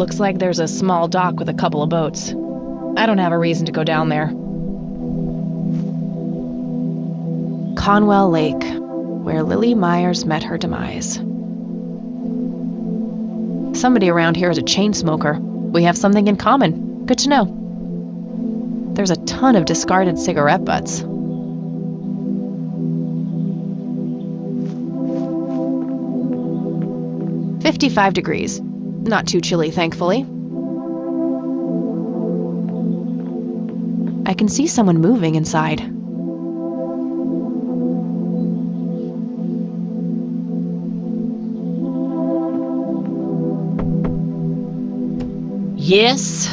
looks like there's a small dock with a couple of boats. I don't have a reason to go down there. Conwell Lake, where Lily Myers met her demise. Somebody around here is a chain smoker. We have something in common. Good to know. There's a ton of discarded cigarette butts. "55 degrees. Not too chilly, thankfully. I can see someone moving inside. Yes?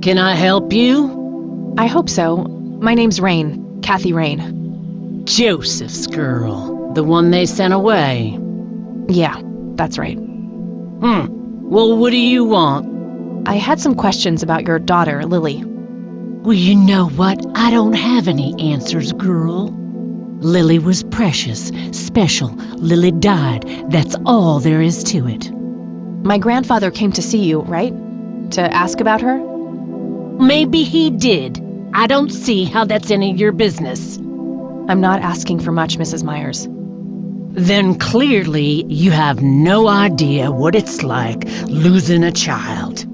Can I help you? I hope so. My name's Rain. Kathy Rain. Joseph's girl. The one they sent away. Yeah, that's right. Well, what do you want? I had some questions about your daughter, Lily. Well, you know what? I don't have any answers, girl. Lily was precious, special. Lily died. That's all there is to it. My grandfather came to see you, right? To ask about her? Maybe he did. I don't see how that's any of your business. I'm not asking for much, Mrs. Myers. Then clearly you have no idea what it's like losing a child.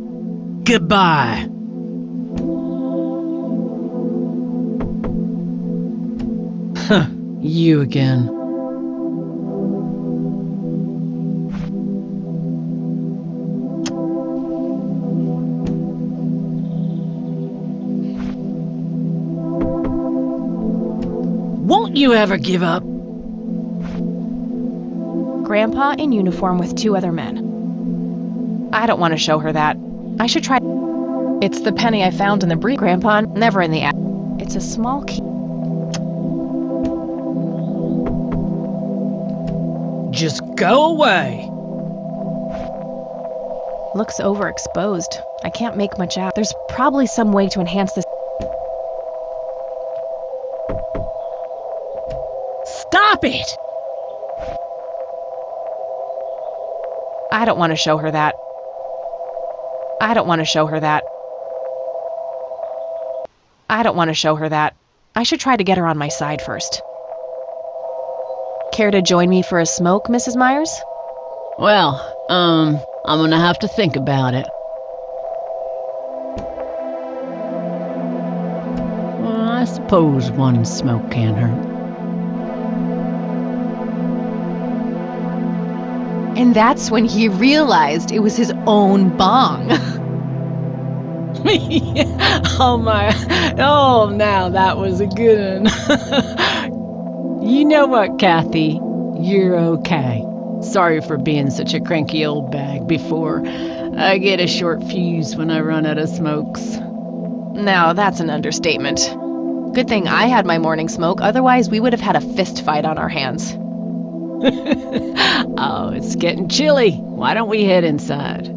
Goodbye. Huh, you again. Won't you ever give up? Grandpa in uniform with 2 other men. I don't want to show her that. I should try. It's the penny I found in the brief. Grandpa, never in the attic. It's a small key. Just go away. Looks overexposed. I can't make much out. There's probably some way to enhance this. Stop it! I don't want to show her that. I don't want to show her that. I don't want to show her that. I should try to get her on my side first. Care to join me for a smoke, Mrs. Myers? Well, I'm gonna have to think about it. Well, I suppose one smoke can't hurt. And that's when he realized it was his own bong. Oh my, oh now that was a good one. You know what, Kathy? You're okay. Sorry for being such a cranky old bag before. I get a short fuse when I run out of smokes. Now, that's an understatement. Good thing I had my morning smoke, otherwise we would have had a fist fight on our hands. Oh, it's getting chilly. Why don't we head inside?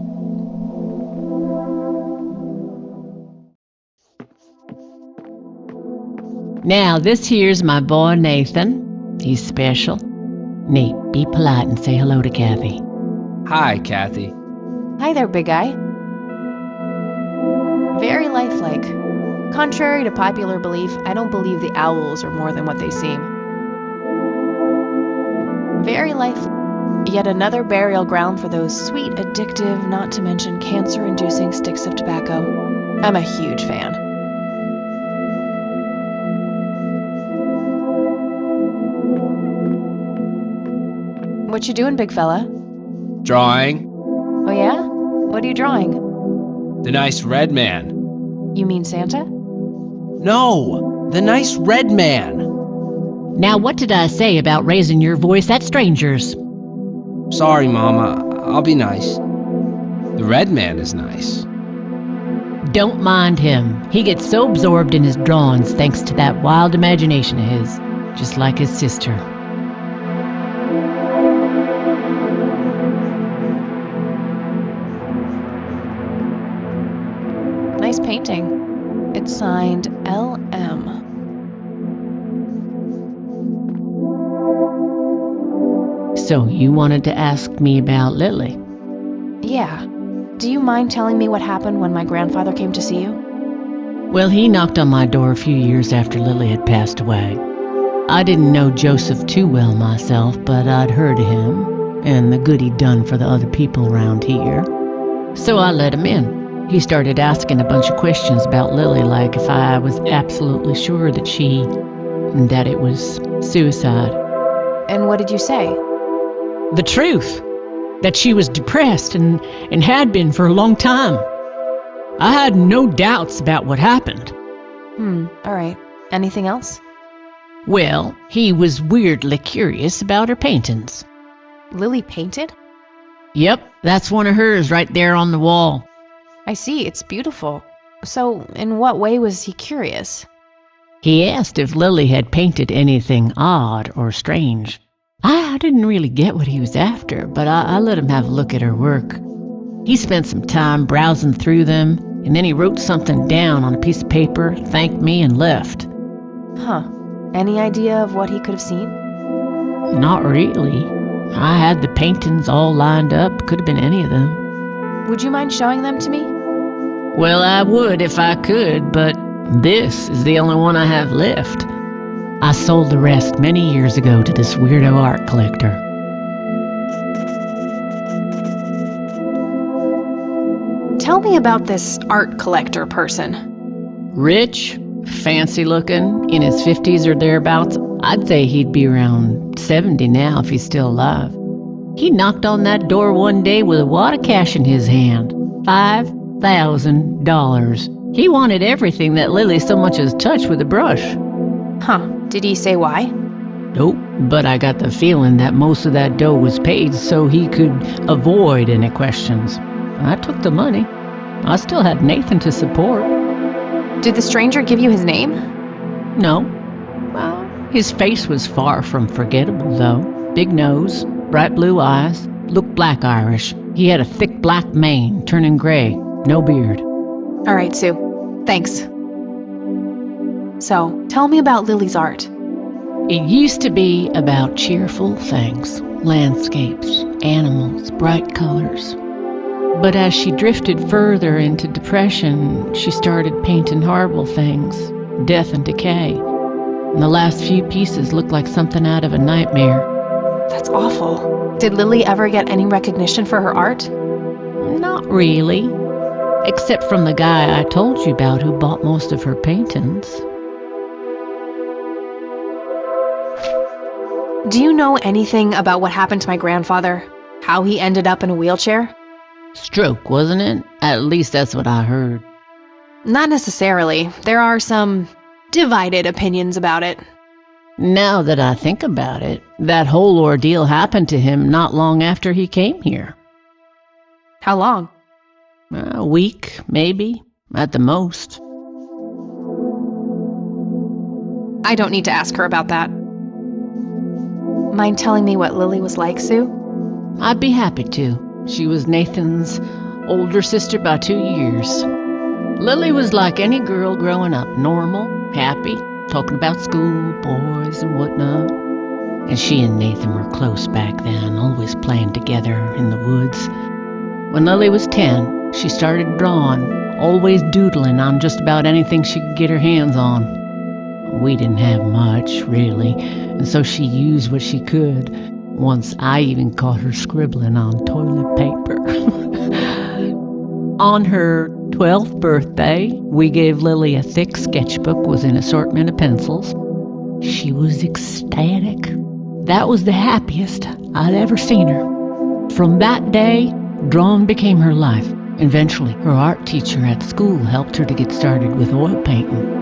Now, this here's my boy Nathan. He's special. Nate, be polite and say hello to Kathy. Hi, Kathy. Hi there, big guy. Very lifelike. Contrary to popular belief, I don't believe the owls are more than what they seem. Very lifelike. Yet another burial ground for those sweet, addictive, not to mention cancer-inducing sticks of tobacco. I'm a huge fan. What you doing, big fella? Drawing Oh yeah? What are you drawing? the nice red man. You mean Santa? No, the nice red man. Now, what did I say about raising your voice at strangers? Sorry, Mama. I'll be nice. The red man is nice. Don't mind him. He gets so absorbed in his drawings thanks to that wild imagination of his, just like his sister. Nice painting. It's signed L.M. So you wanted to ask me about Lily? Yeah. Do you mind telling me what happened when my grandfather came to see you? Well, he knocked on my door a few years after Lily had passed away. I didn't know Joseph too well myself, but I'd heard of him and the good he'd done for the other people around here. So I let him in. He started asking a bunch of questions about Lily, like if I was absolutely sure that it was suicide. And what did you say? The truth, that she was depressed and had been for a long time. I had no doubts about what happened. All right. Anything else? Well, he was weirdly curious about her paintings. Lily painted? Yep, that's one of hers right there on the wall. I see, it's beautiful. So, in what way was he curious? He asked if Lily had painted anything odd or strange. I didn't really get what he was after, but I let him have a look at her work. He spent some time browsing through them, and then he wrote something down on a piece of paper, thanked me, and left. Huh. Any idea of what he could have seen? Not really. I had the paintings all lined up. Could have been any of them. Would you mind showing them to me? Well, I would if I could, but this is the only one I have left. I sold the rest many years ago to this weirdo art collector. Tell me about this art collector person. Rich, fancy looking, in his 50s or thereabouts. I'd say he'd be around 70 now if he's still alive. He knocked on that door one day with a wad of cash in his hand. $5,000. He wanted everything that Lily so much as touched with a brush. Huh. Did he say why? Nope, but I got the feeling that most of that dough was paid so he could avoid any questions. I took the money. I still had Nathan to support. Did the stranger give you his name? No. Well, his face was far from forgettable, though. Big nose, bright blue eyes, looked black Irish. He had a thick black mane, turning gray, no beard. All right, Sue. Thanks. So, tell me about Lily's art. It used to be about cheerful things, landscapes, animals, bright colors. But as she drifted further into depression, she started painting horrible things, death and decay. And the last few pieces looked like something out of a nightmare. That's awful. Did Lily ever get any recognition for her art? Not really, except from the guy I told you about who bought most of her paintings. Do you know anything about what happened to my grandfather? How he ended up in a wheelchair? Stroke, wasn't it? At least that's what I heard. Not necessarily. There are some divided opinions about it. Now that I think about it, that whole ordeal happened to him not long after he came here. How long? A week, maybe, at the most. I don't need to ask her about that. Mind telling me what Lily was like, Sue? I'd be happy to. She was Nathan's older sister by 2 years. Lily was like any girl growing up, normal, happy, talking about school, boys, and whatnot. And she and Nathan were close back then, always playing together in the woods. When Lily was 10, she started drawing, always doodling on just about anything she could get her hands on. We didn't have much, really, and so she used what she could. Once I even caught her scribbling on toilet paper. On her 12th birthday, we gave Lily a thick sketchbook with an assortment of pencils. She was ecstatic. That was the happiest I'd ever seen her. From that day, drawing became her life. Eventually, her art teacher at school helped her to get started with oil painting.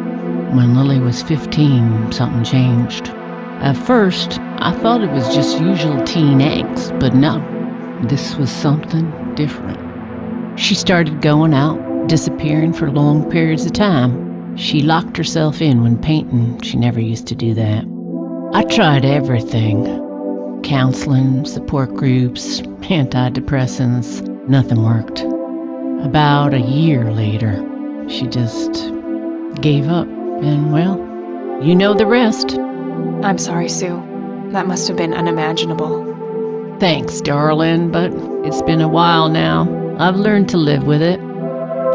When Lily was 15, something changed. At first, I thought it was just usual teen angst, but no, this was something different. She started going out, disappearing for long periods of time. She locked herself in when painting. She never used to do that. I tried everything. Counseling, support groups, antidepressants. Nothing worked. About a year later, she just gave up. And well, you know the rest. I'm sorry, Sue. That must have been unimaginable. Thanks, darling, but it's been a while now. I've learned to live with it.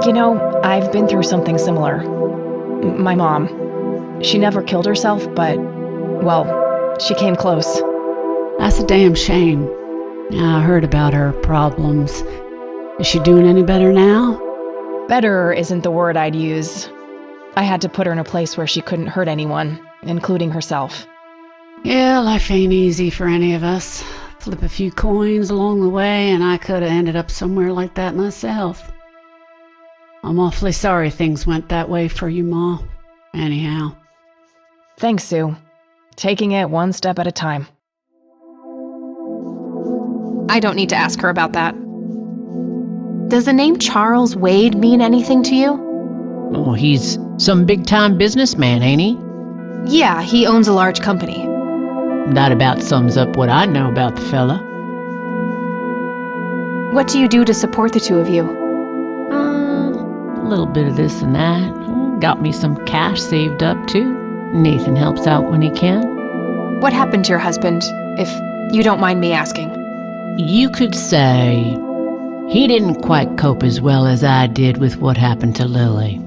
You know, I've been through something similar. My mom. She never killed herself, but, well, she came close. That's a damn shame. Yeah, I heard about her problems. Is she doing any better now? Better isn't the word I'd use. I had to put her in a place where she couldn't hurt anyone, including herself. Yeah, life ain't easy for any of us. Flip a few coins along the way, and I could have ended up somewhere like that myself. I'm awfully sorry things went that way for you, Ma. Anyhow. Thanks, Sue. Taking it one step at a time. I don't need to ask her about that. Does the name Charles Wade mean anything to you? Oh, he's some big-time businessman, ain't he? Yeah, he owns a large company. That about sums up what I know about the fella. What do you do to support the two of you? A little bit of this and that. Got me some cash saved up, too. Nathan helps out when he can. What happened to your husband, if you don't mind me asking? You could say he didn't quite cope as well as I did with what happened to Lily.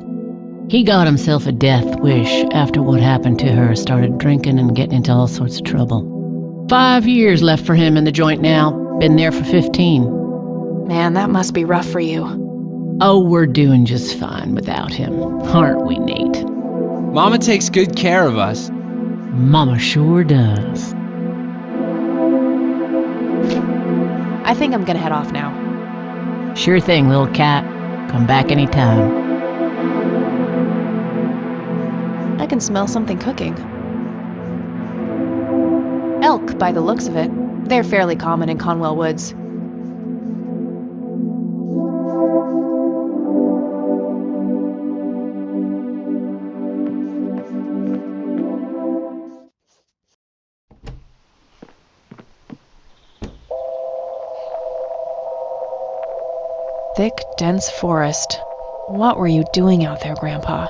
He got himself a death wish after what happened to her, started drinking and getting into all sorts of trouble. 5 years left for him in the joint now. Been there for 15. Man, that must be rough for you. Oh, we're doing just fine without him, aren't we, Nate? Mama takes good care of us. Mama sure does. I think I'm gonna head off now. Sure thing, little cat. Come back anytime. I can smell something cooking. Elk, by the looks of it. They're fairly common in Conwell Woods. Thick, dense forest. What were you doing out there, Grandpa?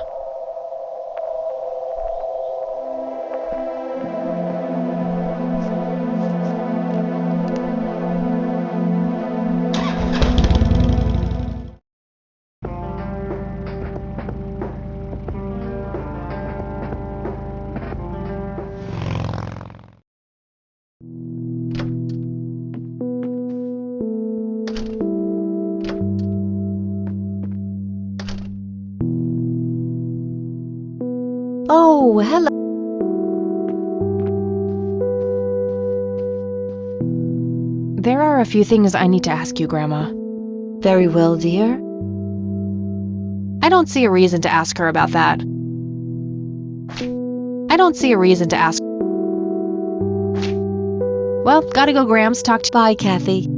Oh, hello. There are a few things I need to ask you, Grandma. Very well, dear. I don't see a reason to ask her about that. I don't see a reason to ask. Well, gotta go, Grams. Talk to. Bye, Kathy.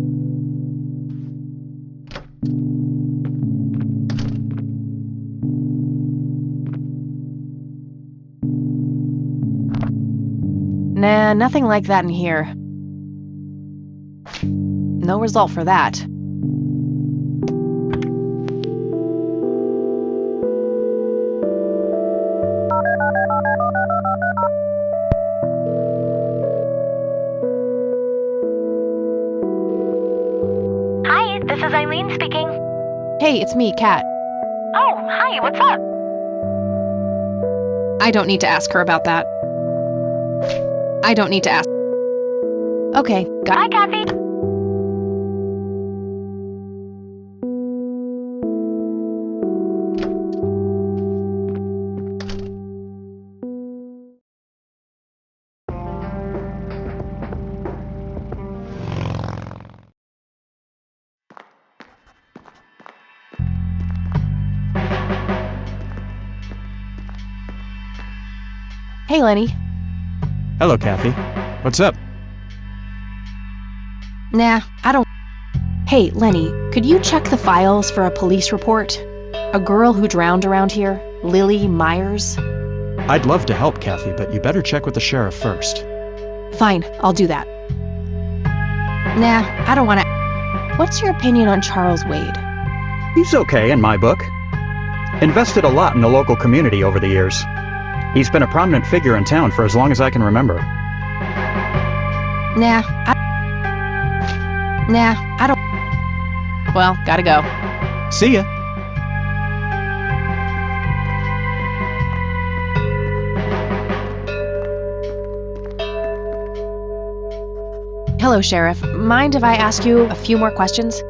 Nah, nothing like that in here. No result for that. Hi, this is Eileen speaking. Hey, it's me, Kat. Oh, hi, what's up? I don't need to ask her about that. I don't need to ask. Okay, got. Hi, Kathy. Hey, Lenny. Hello, Kathy. What's up? Nah, I don't. Hey, Lenny, could you check the files for a police report? A girl who drowned around here, Lily Myers? I'd love to help, Kathy, but you better check with the sheriff first. Fine, I'll do that. Nah, I don't want to. What's your opinion on Charles Wade? He's okay in my book. Invested a lot in the local community over the years. He's been a prominent figure in town for as long as I can remember. Nah, I don't. Well, gotta go. See ya. Hello, Sheriff. Mind if I ask you a few more questions?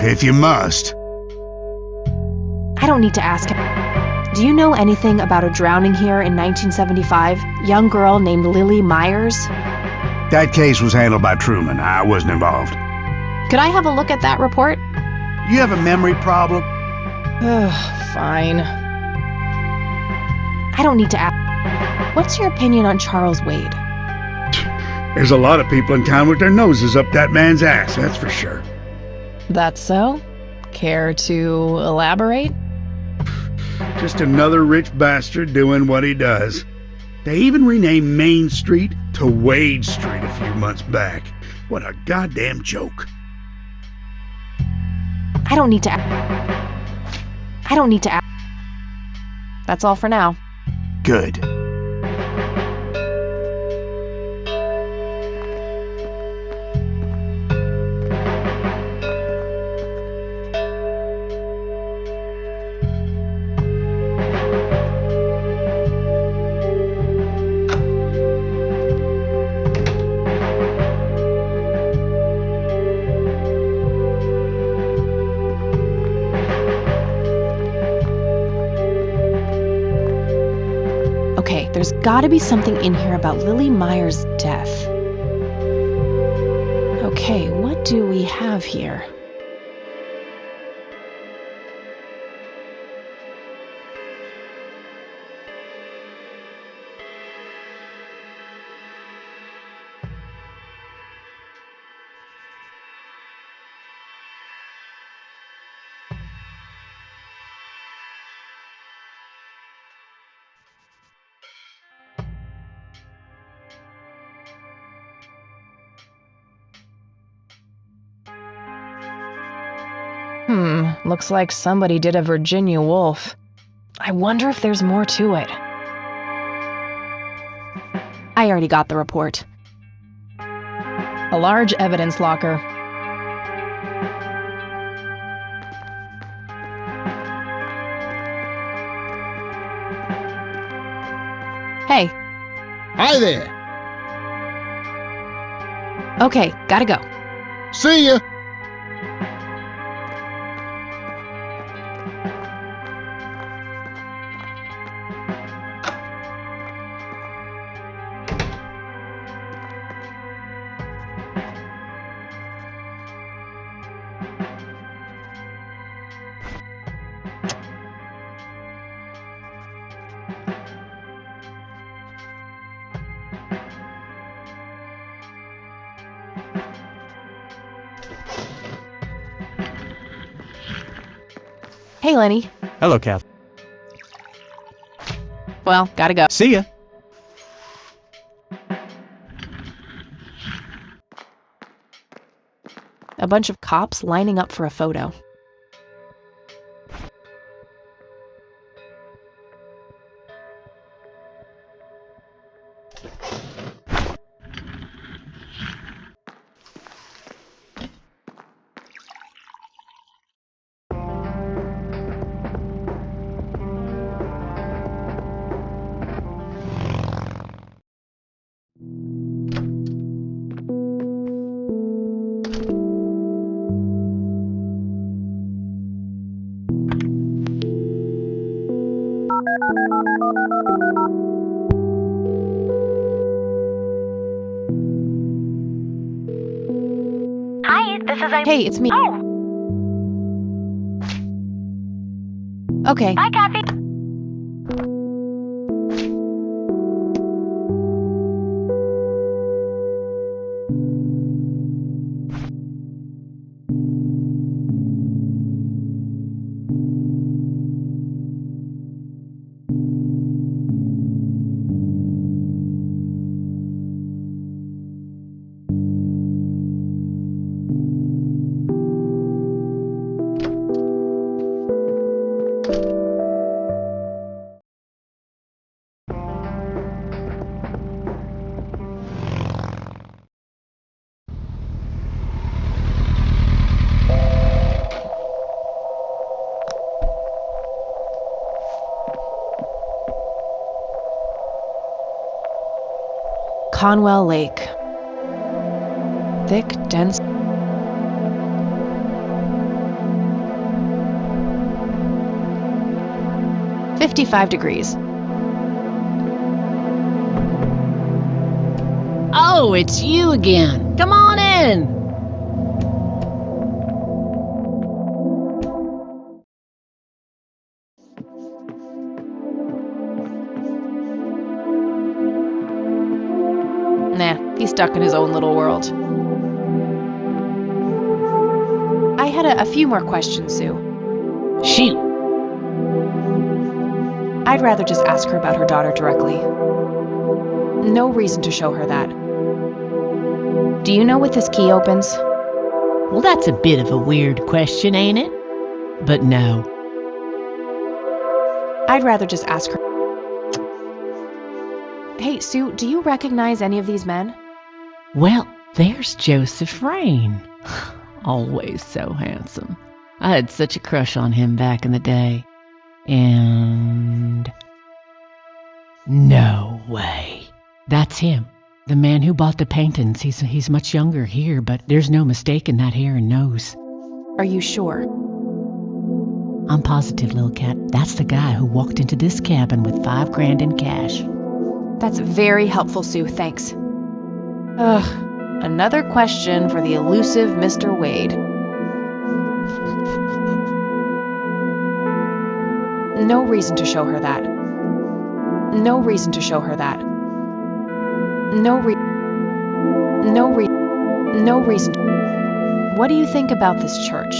If you must. I don't need to ask. Do you know anything about a drowning here in 1975? Young girl named Lily Myers? That case was handled by Truman. I wasn't involved. Could I have a look at that report? You have a memory problem? Ugh, fine. I don't need to ask. What's your opinion on Charles Wade? There's a lot of people in town with their noses up that man's ass, that's for sure. That's so? Care to elaborate? Just another rich bastard doing what he does. They even renamed Main Street to Wade Street a few months back. What a goddamn joke. I don't need to ask. That's all for now. Good. Okay, there's gotta be something in here about Lily Myers' death. Okay, what do we have here? Looks like somebody did a Virginia Woolf. I wonder if there's more to it. I already got the report. A large evidence locker. Hey. Hi there. Okay, gotta go. See ya. Hey, Lenny. Hello, Kath. Well, gotta go. See ya. A bunch of cops lining up for a photo. Hi, this is Eileen. Hey, it's me. Oh, Okay. bye, Kathy. Conwell Lake. Thick, dense. $55. Oh, it's you again. Come on in. Nah, he's stuck in his own little world. I had a few more questions, Sue. Shoot. I'd rather just ask her about her daughter directly. No reason to show her that. Do you know what this key opens? Well, that's a bit of a weird question, ain't it? But no. I'd rather just ask her. Hey, Sue, do you recognize any of these men? Well, there's Joseph Rain. Always so handsome. I had such a crush on him back in the day. And... no way. That's him. The man who bought the paintings. He's much younger here, but there's no mistaking that hair and nose. Are you sure? I'm positive, little cat. That's the guy who walked into this cabin with $5,000 in cash. That's very helpful, Sue. Thanks. Ugh. Another question for the elusive Mr. Wade. No reason to show her that. No reason to show her that. No reason. What do you think about this church?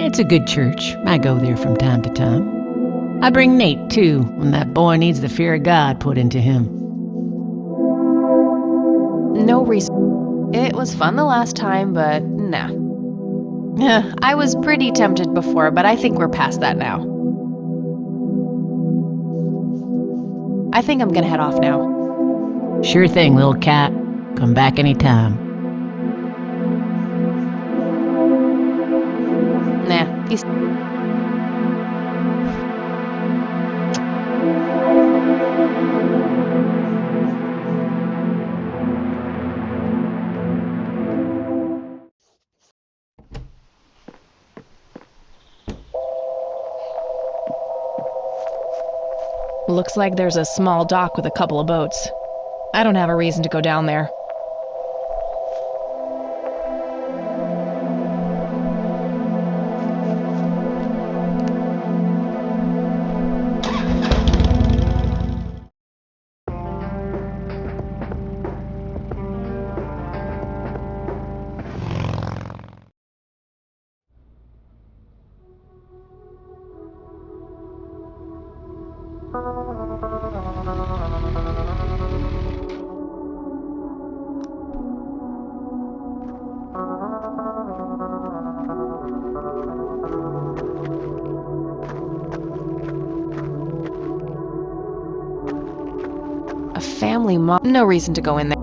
It's a good church. I go there from time to time. I bring Nate, too, when that boy needs the fear of God put into him. No reason. It was fun the last time, but nah. I was pretty tempted before, but I think we're past that now. I think I'm gonna head off now. Sure thing, little cat. Come back anytime. Nah, he's... Looks like there's a small dock with a couple of boats. I don't have a reason to go down there. A family no reason to go in there.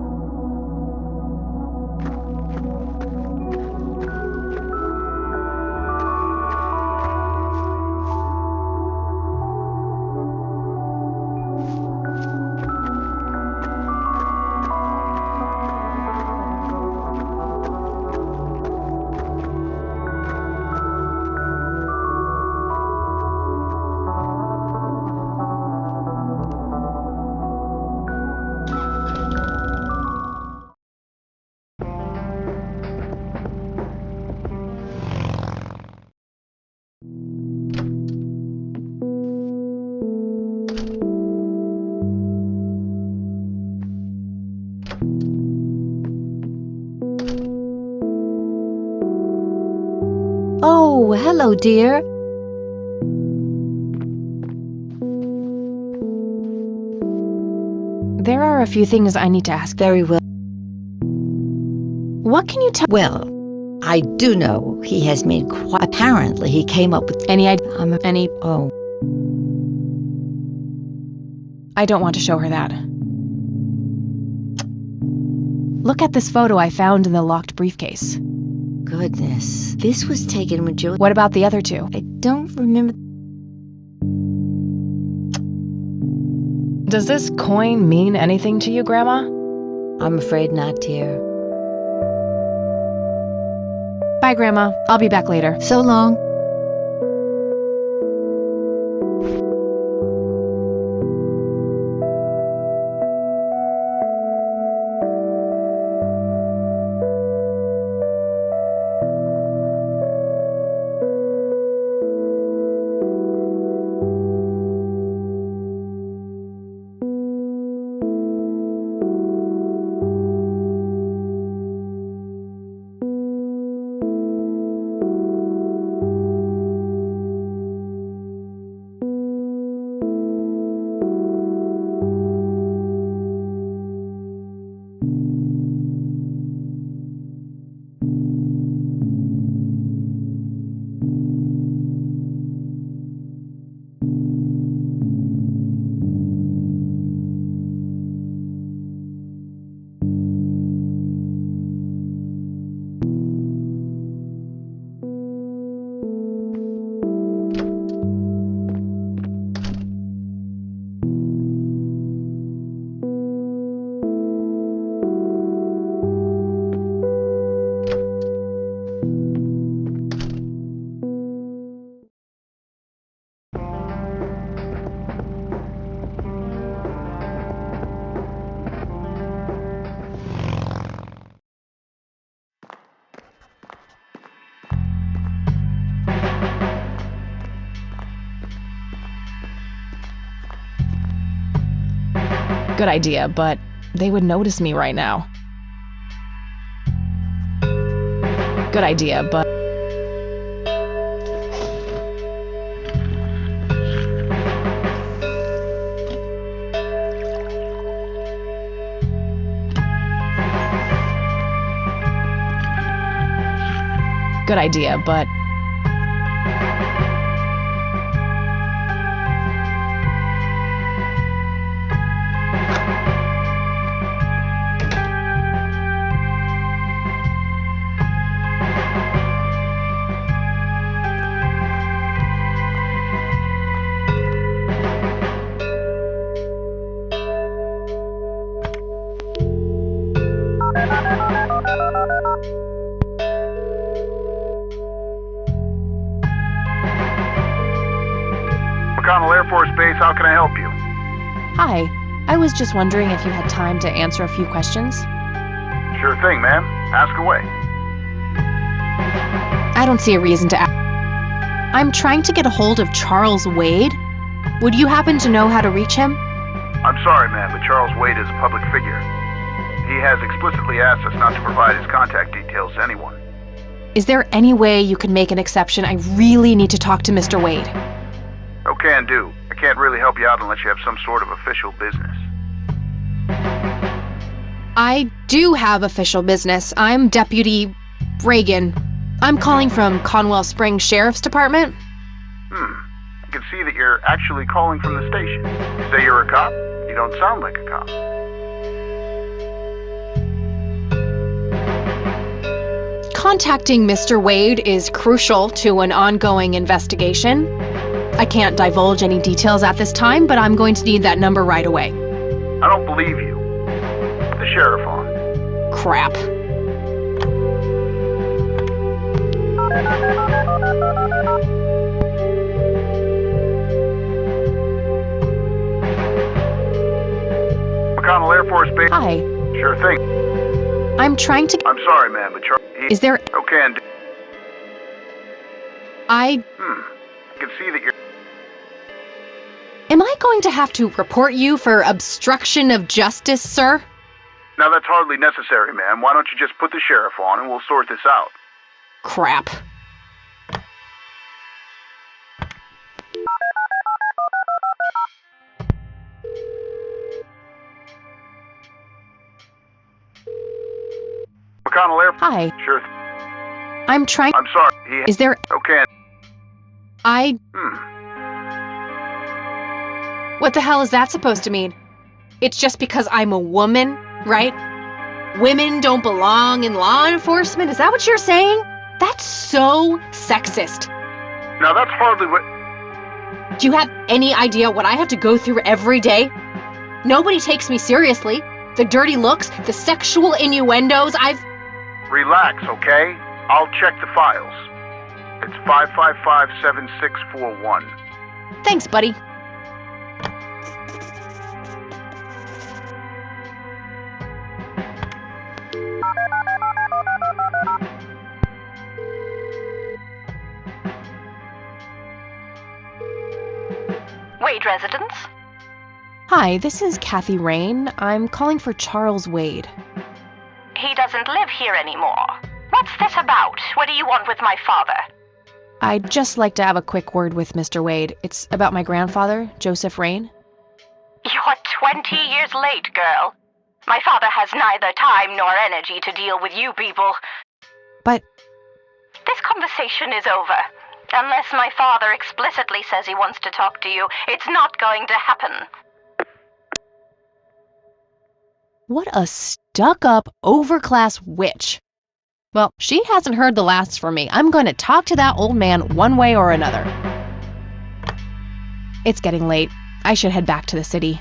Oh, hello, dear. There are a few things I need to ask. Very well. What can you tell? Well, I do know he has made quite... Apparently, he came up with... Any idea? Any... Oh. I don't want to show her that. Look at this photo I found in the locked briefcase. Goodness. This was taken when Joe... What about the other two? I don't remember... Does this coin mean anything to you, Grandma? I'm afraid not, dear. Bye, Grandma. I'll be back later. So long. Good idea, but they would notice me right now. Good idea, but... Good idea, but... McConnell Air Force Base, how can I help you? Hi. I was just wondering if you had time to answer a few questions. Sure thing, ma'am. Ask away. I don't see a reason to ask. I'm trying to get a hold of Charles Wade. Would you happen to know how to reach him? I'm sorry, ma'am, but Charles Wade is a public figure. He has explicitly asked us not to provide his contact details to anyone. Is there any way you can make an exception? I really need to talk to Mr. Wade. Oh, can do. I can't really help you out unless you have some sort of official business. I do have official business. I'm Deputy Reagan. I'm calling from Conwell Springs Sheriff's Department. I can see that you're actually calling from the station. You say you're a cop? You don't sound like a cop. Contacting Mr. Wade is crucial to an ongoing investigation. I can't divulge any details at this time, but I'm going to need that number right away. I don't believe you. Put the sheriff on. Crap. McConnell Air Force Base. Hi. Sure thing. I'm trying to... I'm sorry, ma'am, but Is there... Oh, can do. I can see that you're... Am I going to have to report you for obstruction of justice, sir? Now, that's hardly necessary, ma'am. Why don't you just put the sheriff on and we'll sort this out? Crap. McConnell Air... Hi. Sure. I'm trying... I'm sorry. Is there... Okay. What the hell is that supposed to mean? It's just because I'm a woman, right? Women don't belong in law enforcement? Is that what you're saying? That's so sexist. Now, that's hardly what... Do you have any idea what I have to go through every day? Nobody takes me seriously. The dirty looks, the sexual innuendos, Relax, okay? I'll check the files. It's 555-7641. Thanks, buddy. Wade residence? Hi, this is Kathy Rain. I'm calling for Charles Wade. He doesn't live here anymore. What's this about? What do you want with my father? I'd just like to have a quick word with Mr. Wade. It's about my grandfather, Joseph Rain. You're 20 years late, girl. My father has neither time nor energy to deal with you people. But this conversation is over. Unless my father explicitly says he wants to talk to you, it's not going to happen. what a stuck-up, overclass witch. Well, she hasn't heard the last from me. I'm going to talk to that old man one way or another. It's getting late. I should head back to the city.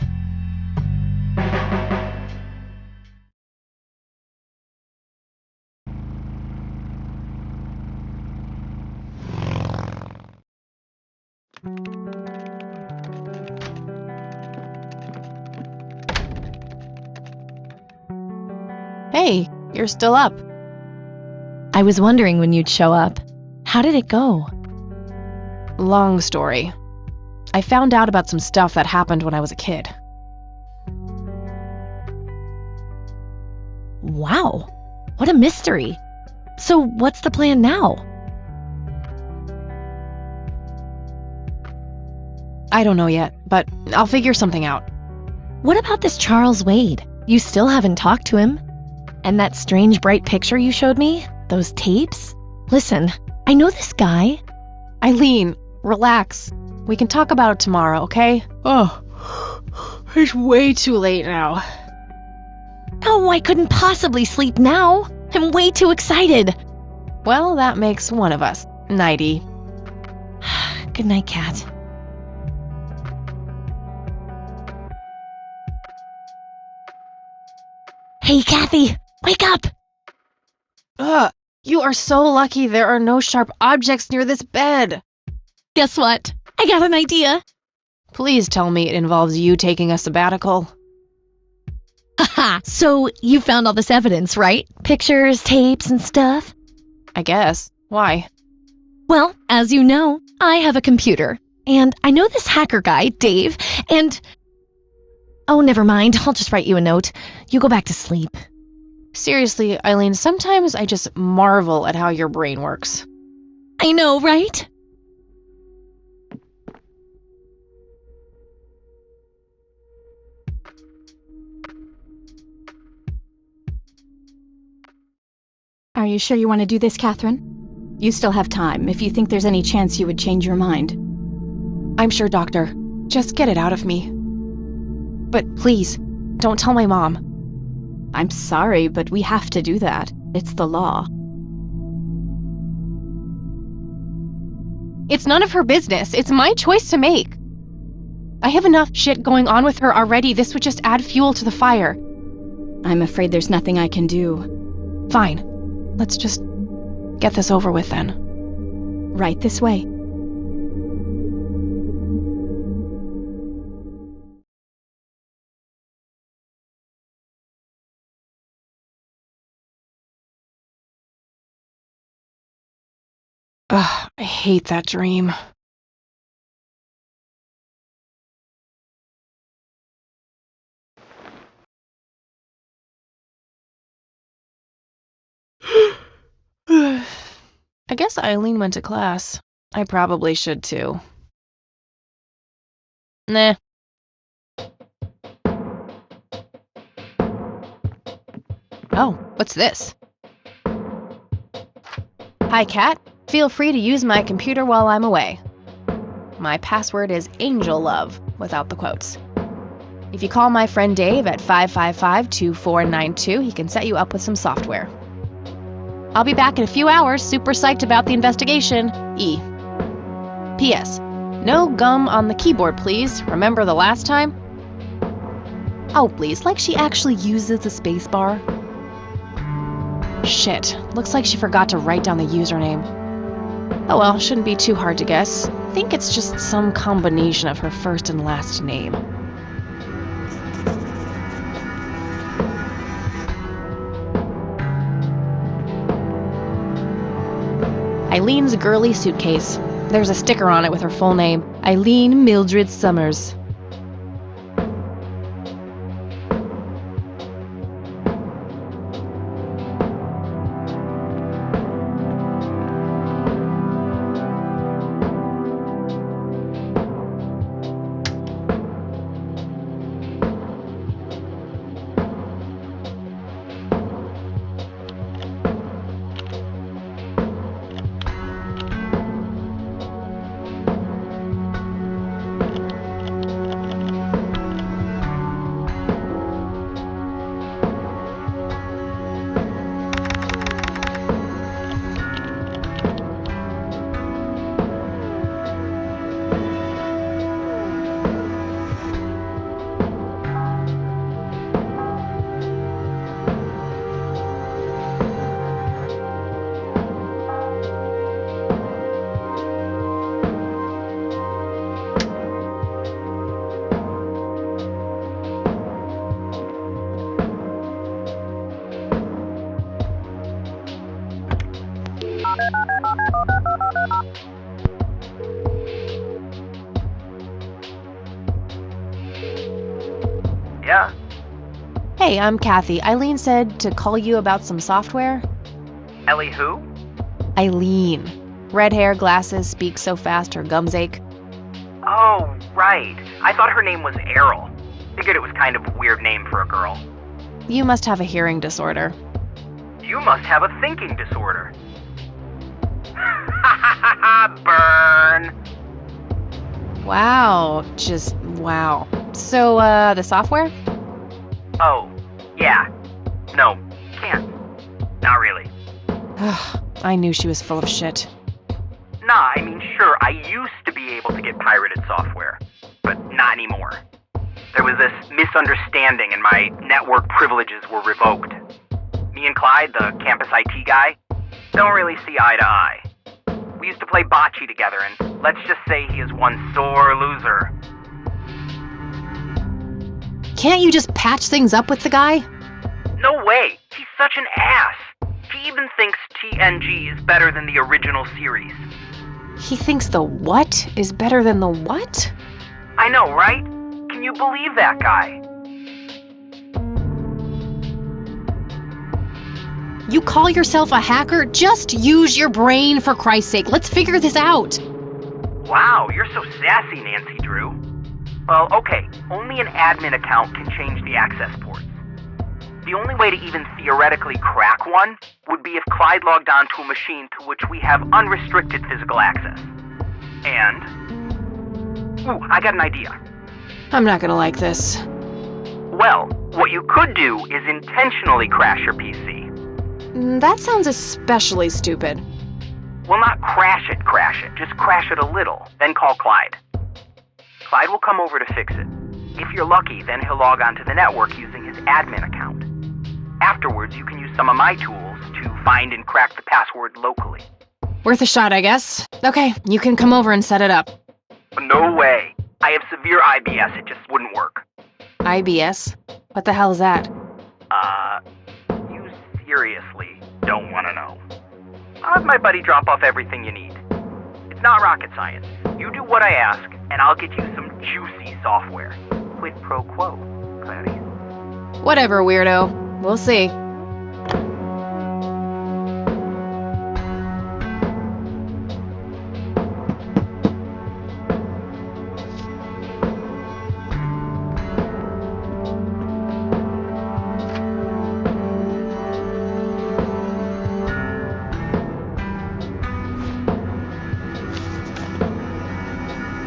Hey, you're still up. I was wondering when you'd show up. How did it go? Long story. I found out about some stuff that happened when I was a kid. Wow, what a mystery. So what's the plan now? I don't know yet, but I'll figure something out. What about this Charles Wade? You still haven't talked to him. And that strange bright picture you showed me? Those tapes? Listen, I know this guy. Eileen, relax. We can talk about it tomorrow, okay? Oh, it's way too late now. Oh, I couldn't possibly sleep now. I'm way too excited. Well, that makes one of us. Nighty. Good night, Kat. Hey, Kathy, wake up! Ugh, you are so lucky there are no sharp objects near this bed. Guess what? I got an idea. Please tell me it involves you taking a sabbatical. Haha, so you found all this evidence, right? Pictures, tapes, and stuff? I guess. Why? Well, as you know, I have a computer. And I know this hacker guy, Dave, and... Oh, never mind. I'll just write you a note. You go back to sleep. Seriously, Eileen, sometimes I just marvel at how your brain works. I know, right? Are you sure you want to do this, Catherine? You still have time, if you think there's any chance you would change your mind. I'm sure, Doctor. Just get it out of me. But please, don't tell my mom. I'm sorry, but we have to do that. It's the law. It's none of her business. It's my choice to make. I have enough shit going on with her already. This would just add fuel to the fire. I'm afraid there's nothing I can do. Fine. Let's just get this over with then. Right this way. Ugh, I hate that dream. I guess Eileen went to class. I probably should too. Nah. Oh, what's this? Hi, Kat. Feel free to use my computer while I'm away. My password is AngelLove, without the quotes. If you call my friend Dave at 555-2492, he can set you up with some software. I'll be back in a few hours, super psyched about the investigation. E. P.S. No gum on the keyboard, please. Remember the last time? Oh, please, like she actually uses the spacebar? Shit, looks like she forgot to write down the username. Oh well, shouldn't be too hard to guess. I think it's just some combination of her first and last name. Eileen's girly suitcase. There's a sticker on it with her full name, Eileen Mildred Summers. Yeah? Hey, I'm Kathy. Eileen said to call you about some software. Ellie who? Eileen. Red hair, glasses, speaks so fast her gums ache. Oh, right. I thought her name was Errol. Figured it was kind of a weird name for a girl. You must have a hearing disorder. You must have a thinking disorder. Burn! Wow, just wow. So, the software? Oh, yeah. No, can't. Not really. I knew she was full of shit. Nah, I mean, sure, I used to be able to get pirated software, but not anymore. There was this misunderstanding and my network privileges were revoked. Me and Clyde, the campus IT guy, don't really see eye to eye. We used to play bocce together, and let's just say he is one sore loser. Can't you just patch things up with the guy? No way! He's such an ass! He even thinks TNG is better than the original series. He thinks the what is better than the what? I know, right? Can you believe that guy? You call yourself a hacker? Just use your brain, for Christ's sake. Let's figure this out. Wow, you're so sassy, Nancy Drew. Well, okay, only an admin account can change the access ports. The only way to even theoretically crack one would be if Clyde logged on to a machine to which we have unrestricted physical access. And... ooh, I got an idea. I'm not gonna like this. Well, what you could do is intentionally crash your PC. That sounds especially stupid. Well, not crash it, just crash it a little, then call Clyde. Clyde will come over to fix it. If you're lucky, then he'll log onto the network using his admin account. Afterwards, you can use some of my tools to find and crack the password locally. Worth a shot, I guess. Okay, you can come over and set it up. No way. I have severe IBS, it just wouldn't work. IBS? What the hell is that? You seriously don't want to know. I'll have my buddy drop off everything you need. It's not rocket science. You do what I ask, and I'll get you some juicy software. Quid pro quo, Clarice. Whatever, weirdo. We'll see.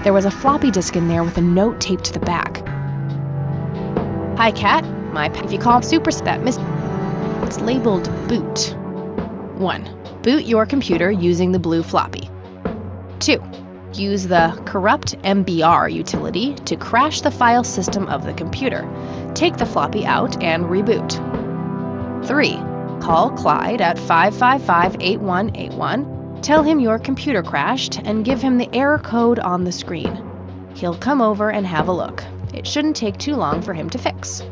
There was a floppy disk in there with a note taped to the back. Hi, Kat. If you call Super that it's labeled boot. 1. Boot your computer using the blue floppy. 2. Use the corrupt MBR utility to crash the file system of the computer. take the floppy out and reboot. 3. Call Clyde at 555-8181, tell him your computer crashed, and give him the error code on the screen. He'll come over and have a look. It shouldn't take too long for him to fix.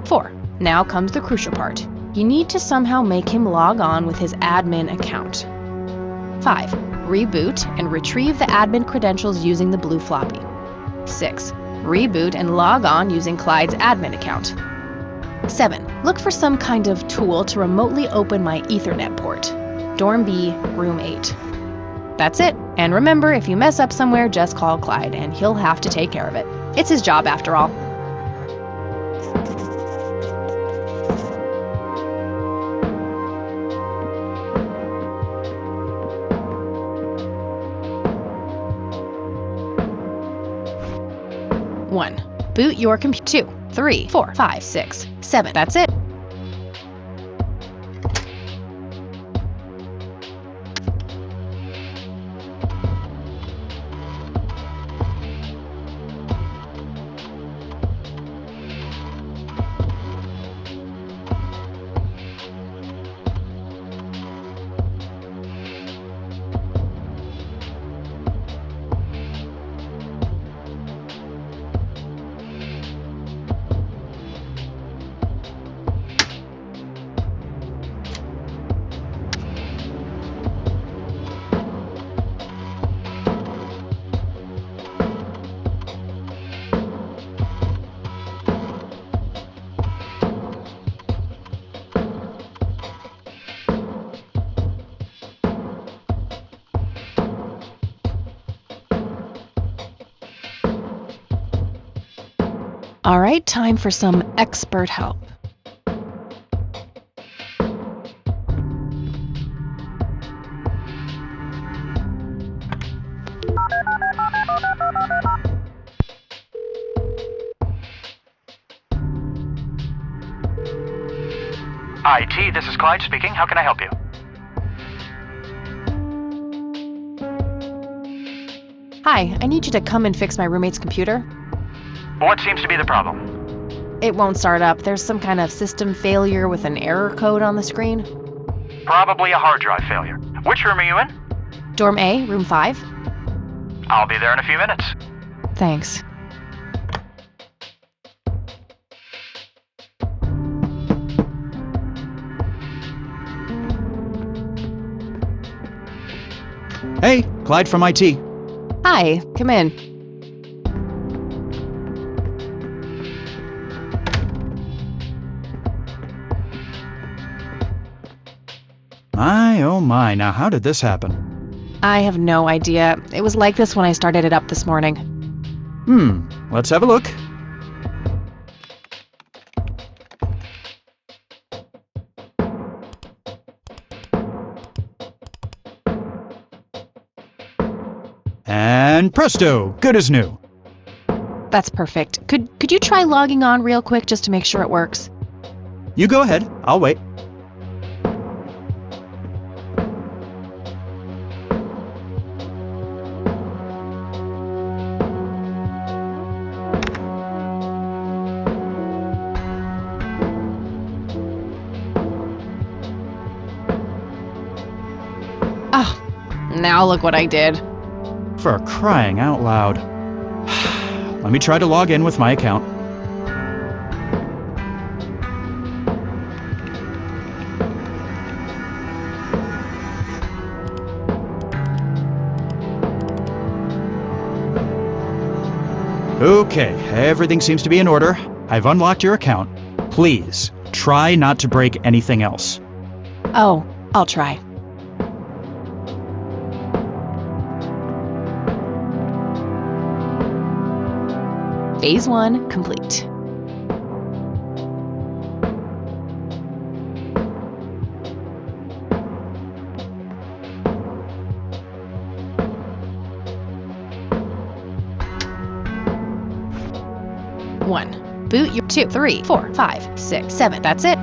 4. Now comes the crucial part. You need to somehow make him log on with his admin account. 5. Reboot and retrieve the admin credentials using the blue floppy. 6. Reboot and log on using Clyde's admin account. 7. Look for some kind of tool to remotely open my Ethernet port. Dorm B, room 8. That's it. And remember, if you mess up somewhere, just call Clyde, and he'll have to take care of it. It's his job after all. One. Boot your computer. 2, 3, 4, 5, 6, 7. That's it. All right, time for some expert help. IT, this is Clyde speaking. How can I help you? Hi, I need you to come and fix my roommate's computer. What seems to be the problem? It won't start up. There's some kind of system failure with an error code on the screen. Probably a hard drive failure. Which room are you in? Dorm A, room 5. I'll be there in a few minutes. Thanks. Hey, Clyde from IT. Hi, come in. My, oh my, now how did this happen? I have no idea. It was like this when I started it up this morning. Let's have a look. And presto, good as new. That's perfect. Could you try logging on real quick just to make sure it works? You go ahead, I'll wait. Oh, now look what I did. For crying out loud. Let me try to log in with my account. Okay, everything seems to be in order. I've unlocked your account. Please, try not to break anything else. Oh, I'll try. Phase 1 complete. One. Boot your 2, 3, 4, 5, 6, 7. That's it.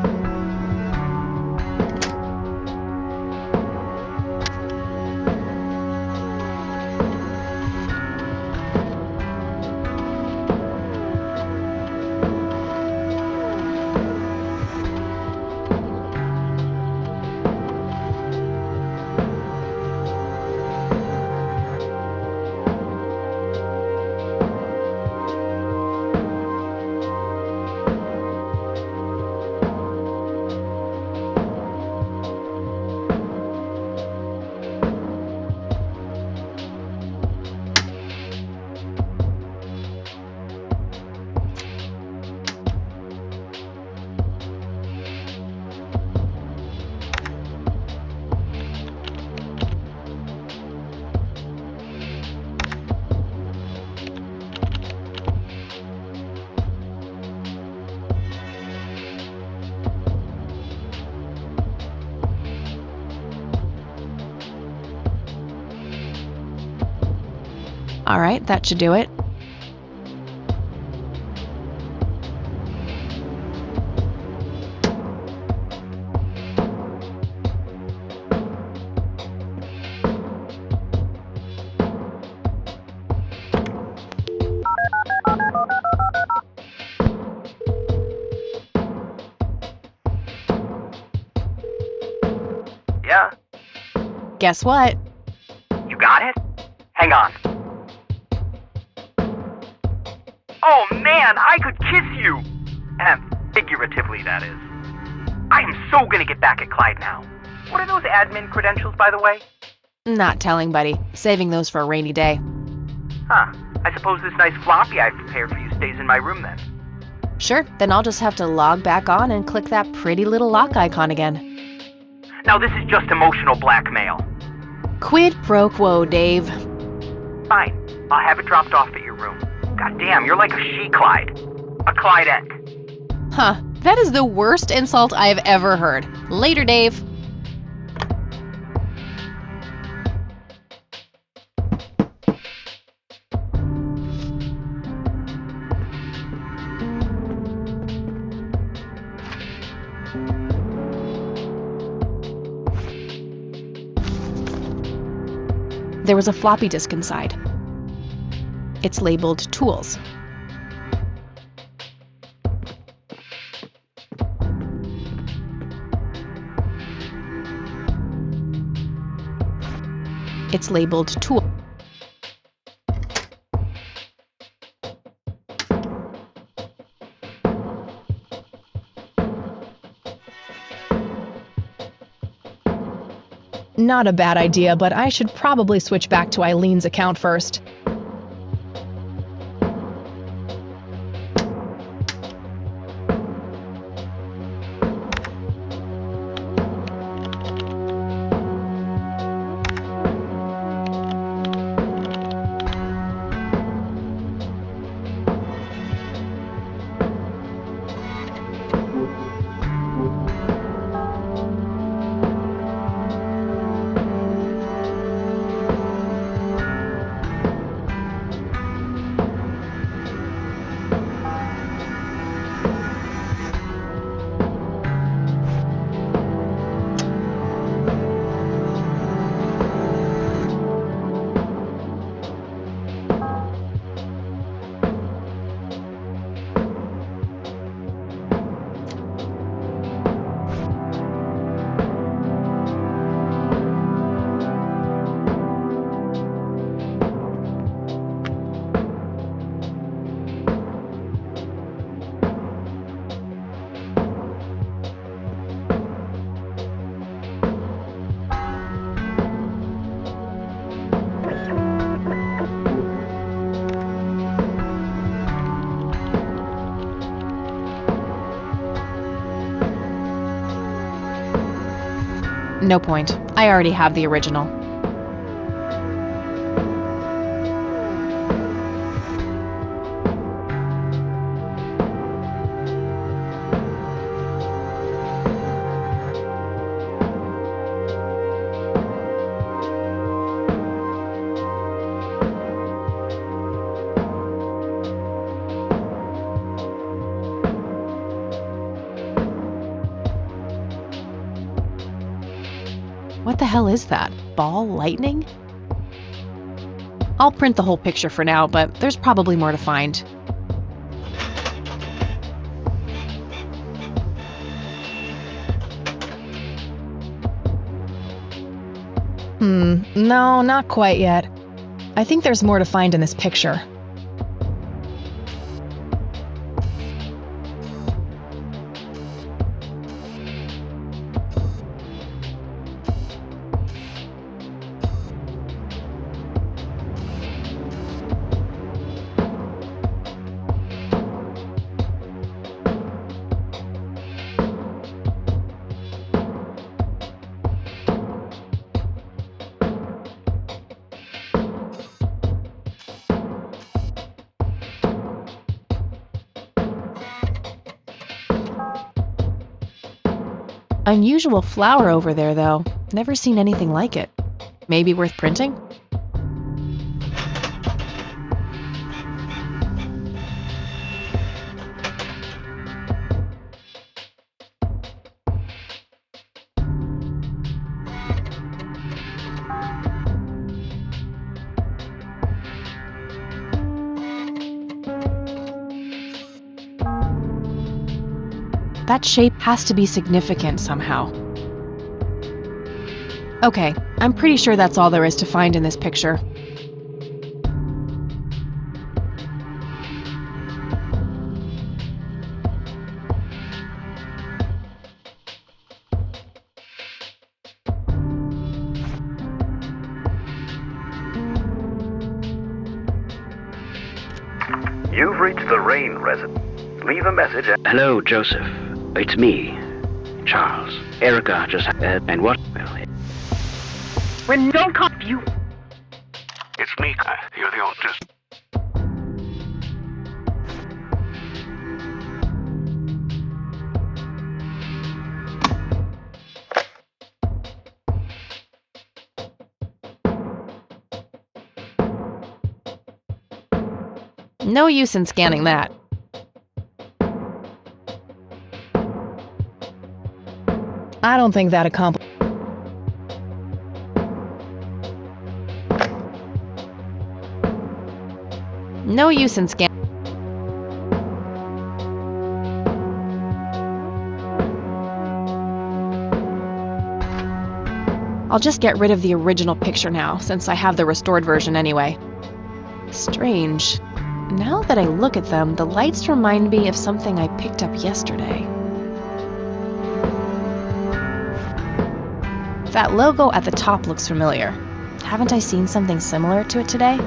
All right, that should do it. Yeah? Guess what? You got it? Hang on. Oh man, I could kiss you! Figuratively, that is. I am so gonna get back at Clyde now. What are those admin credentials, by the way? Not telling, buddy. Saving those for a rainy day. Huh. I suppose this nice floppy I've prepared for you stays in my room then. Sure, then I'll just have to log back on and click that pretty little lock icon again. Now this is just emotional blackmail. Quid pro quo, Dave. Fine. I'll have it dropped off at your room. God damn, you're like a she-Clyde. A Clydette. Huh, that is the worst insult I've ever heard. Later, Dave. There was a floppy disk inside. It's labeled Tools. It's labeled Tool. Not a bad idea, but I should probably switch back to Eileen's account first. No point. I already have the original. What the hell is that? Ball lightning? I'll print the whole picture for now, but there's probably more to find. No, not quite yet. I think there's more to find in this picture. Unusual flower over there, though. Never seen anything like it. Maybe worth printing? That shape has to be significant somehow. Okay, I'm pretty sure that's all there is to find in this picture. You've reached the Rain residence. Leave a message at... Hello, Joseph. It's me, Charles. Erica just had... and what? Well, When don't call you. It's me. You're the oldest. No use in scanning that. I don't think that accomplished. No use in scanning. I'll just get rid of the original picture now, since I have the restored version anyway. Strange. Now that I look at them, the lights remind me of something I picked up yesterday. That logo at the top looks familiar. Haven't I seen something similar to it today?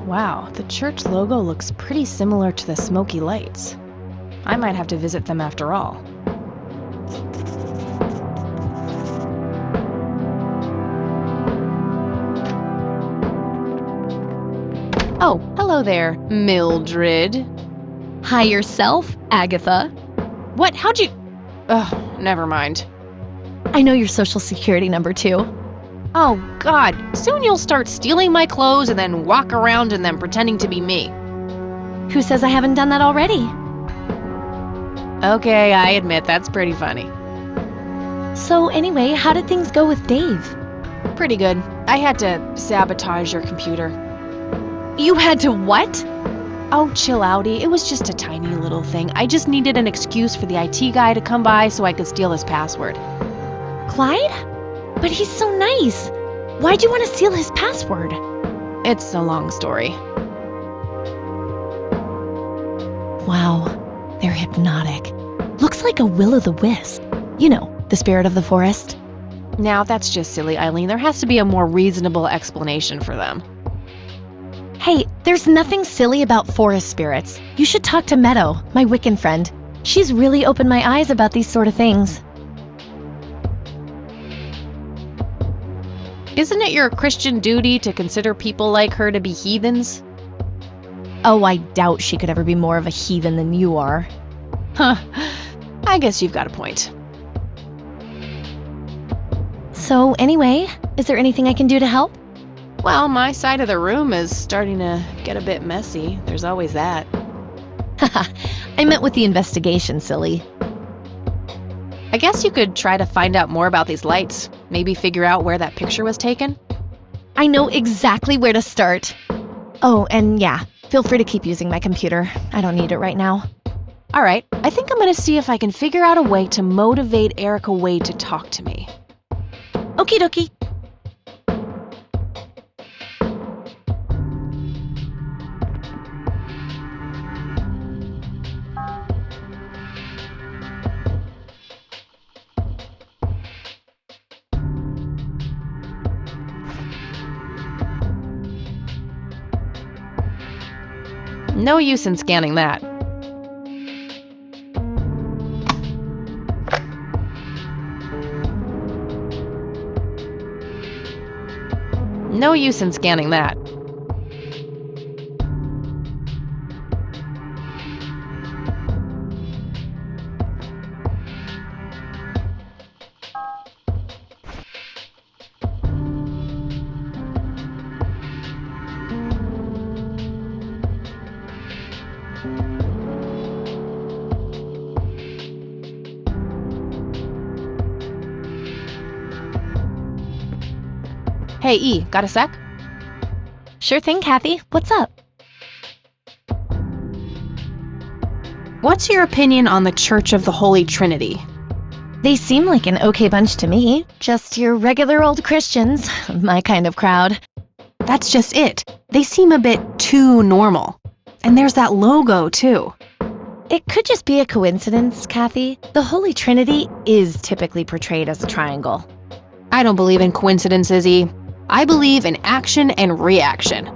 Wow, the church logo looks pretty similar to the smoky lights. I might have to visit them after all. Oh, hello there, Mildred. Hi yourself, Agatha. What? How'd you... Oh, never mind. I know your social security number, too. Oh, God. Soon you'll start stealing my clothes and then walk around in them pretending to be me. Who says I haven't done that already? Okay, I admit that's pretty funny. So anyway, how did things go with Dave? Pretty good. I had to sabotage your computer. You had to what? Oh, chill outy. It was just a tiny little thing. I just needed an excuse for the IT guy to come by so I could steal his password. Clyde? But he's so nice. Why'd you want to steal his password? It's a long story. Wow, they're hypnotic. Looks like a will-o'-the-wisp. You know, the spirit of the forest. Now, that's just silly, Eileen. There has to be a more reasonable explanation for them. Hey, there's nothing silly about forest spirits. You should talk to Meadow, my Wiccan friend. She's really opened my eyes about these sort of things. Isn't it your Christian duty to consider people like her to be heathens? Oh, I doubt she could ever be more of a heathen than you are. Huh. I guess you've got a point. So, anyway, is there anything I can do to help? Well, my side of the room is starting to get a bit messy. There's always that. Haha, I meant with the investigation, silly. I guess you could try to find out more about these lights. Maybe figure out where that picture was taken. I know exactly where to start. Oh, and yeah, feel free to keep using my computer. I don't need it right now. All right, I think I'm going to see if I can figure out a way to motivate Erica Wade to talk to me. Okie dokie. No use in scanning that. No use in scanning that. Hey, E, got a sec? Sure thing, Kathy. What's up? What's your opinion on the Church of the Holy Trinity? They seem like an okay bunch to me. Just your regular old Christians. My kind of crowd. That's just it. They seem a bit too normal. And there's that logo, too. It could just be a coincidence, Kathy. The Holy Trinity is typically portrayed as a triangle. I don't believe in coincidences, E. I believe in action and reaction.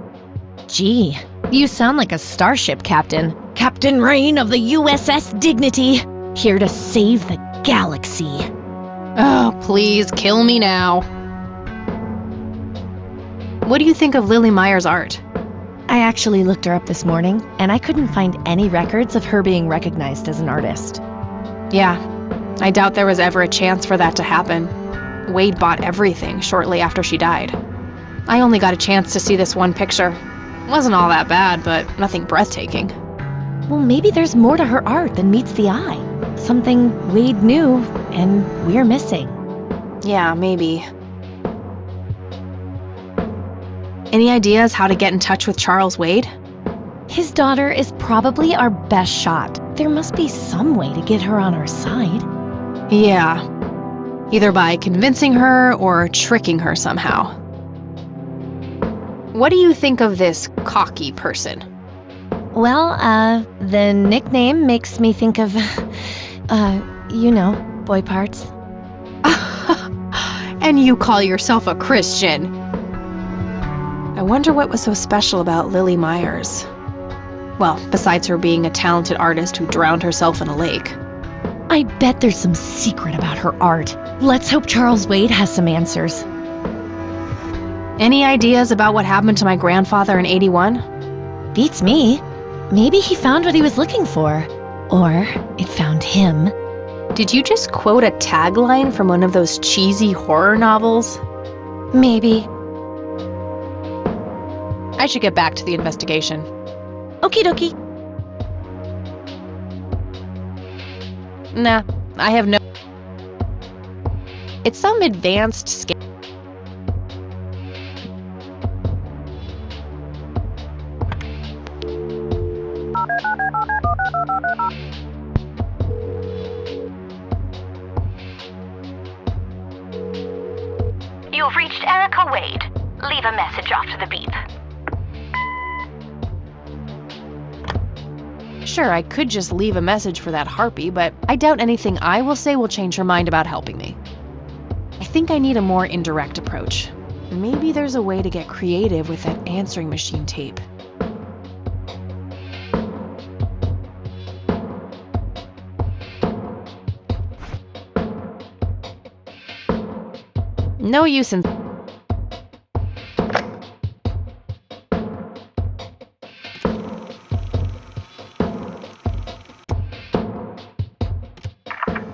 Gee, you sound like a starship captain. Captain Rain of the USS Dignity, here to save the galaxy. Oh, please, kill me now. What do you think of Lily Meyer's art? I actually looked her up this morning, and I couldn't find any records of her being recognized as an artist. Yeah, I doubt there was ever a chance for that to happen. Wade bought everything shortly after she died. I only got a chance to see this one picture. It wasn't all that bad, but nothing breathtaking. Well, maybe there's more to her art than meets the eye. Something Wade knew, and we're missing. Yeah, maybe. Any ideas how to get in touch with Charles Wade? His daughter is probably our best shot. There must be some way to get her on our side. Yeah. Either by convincing her or tricking her somehow. What do you think of this cocky person? Well, the nickname makes me think of, you know, boy parts. And you call yourself a Christian. I wonder what was so special about Lily Myers. Well, besides her being a talented artist who drowned herself in a lake. I bet there's some secret about her art. Let's hope Charles Wade has some answers. Any ideas about what happened to my grandfather in '81? Beats me. Maybe he found what he was looking for. Or it found him. Did you just quote a tagline from one of those cheesy horror novels? Maybe. I should get back to the investigation. Okie dokie. Nah, I have no... It's some advanced scam. You've reached Erica Wade. Leave a message after the beep. Sure, I could just leave a message for that harpy, but I doubt anything I will say will change her mind about helping me. I think I need a more indirect approach. Maybe there's a way to get creative with that answering machine tape. No use in...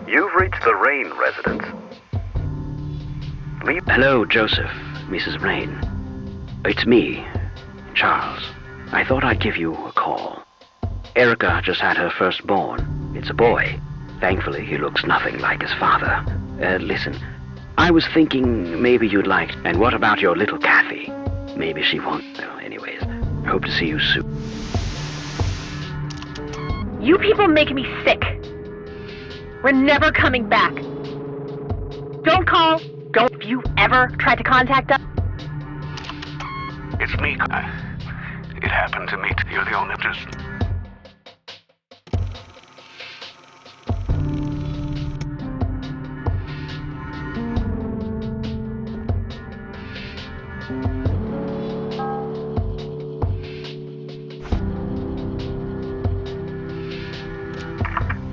You've reached the Rain residence. Hello, Joseph, Mrs. Rain. It's me, Charles. I thought I'd give you a call. Erica just had her firstborn. It's a boy. Thankfully, he looks nothing like his father. Listen, I was thinking maybe you'd like... And what about your little Kathy? Maybe she won't... Well, anyways, I hope to see you soon. You people make me sick. We're never coming back. Don't call. Don't if you ever tried to contact us. It's me. It happened to me. You're the only just...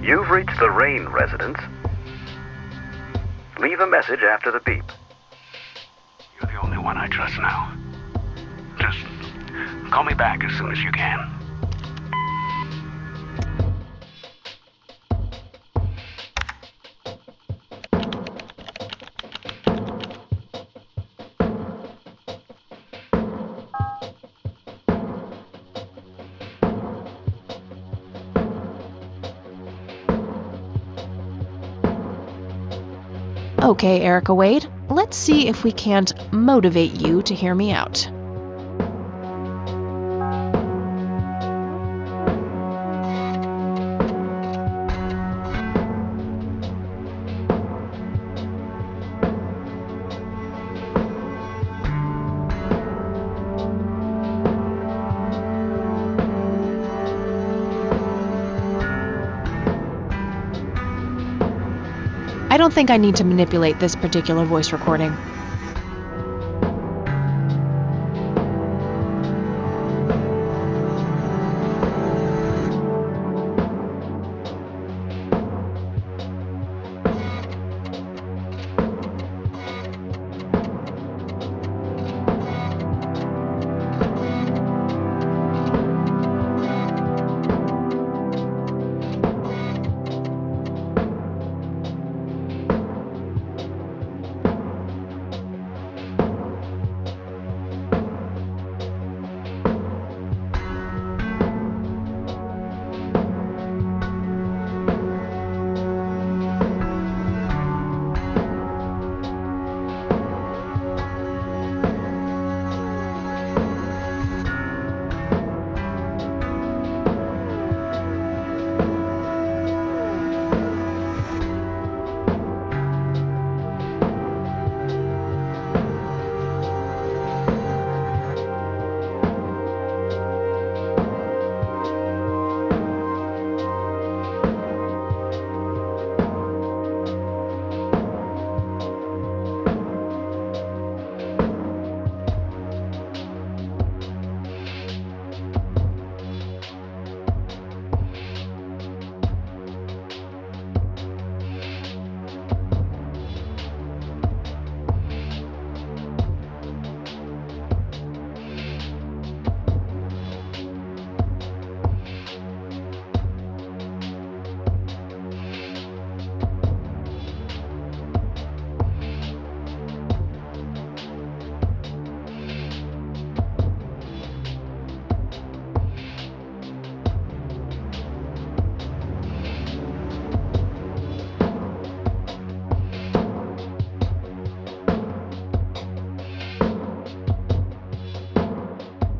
You've reached the Rain residence. Leave a message after the beep. You're the only one I trust now. Just call me back as soon as you can. Okay, Erica Wade, let's see if we can't motivate you to hear me out. I don't think I need to manipulate this particular voice recording.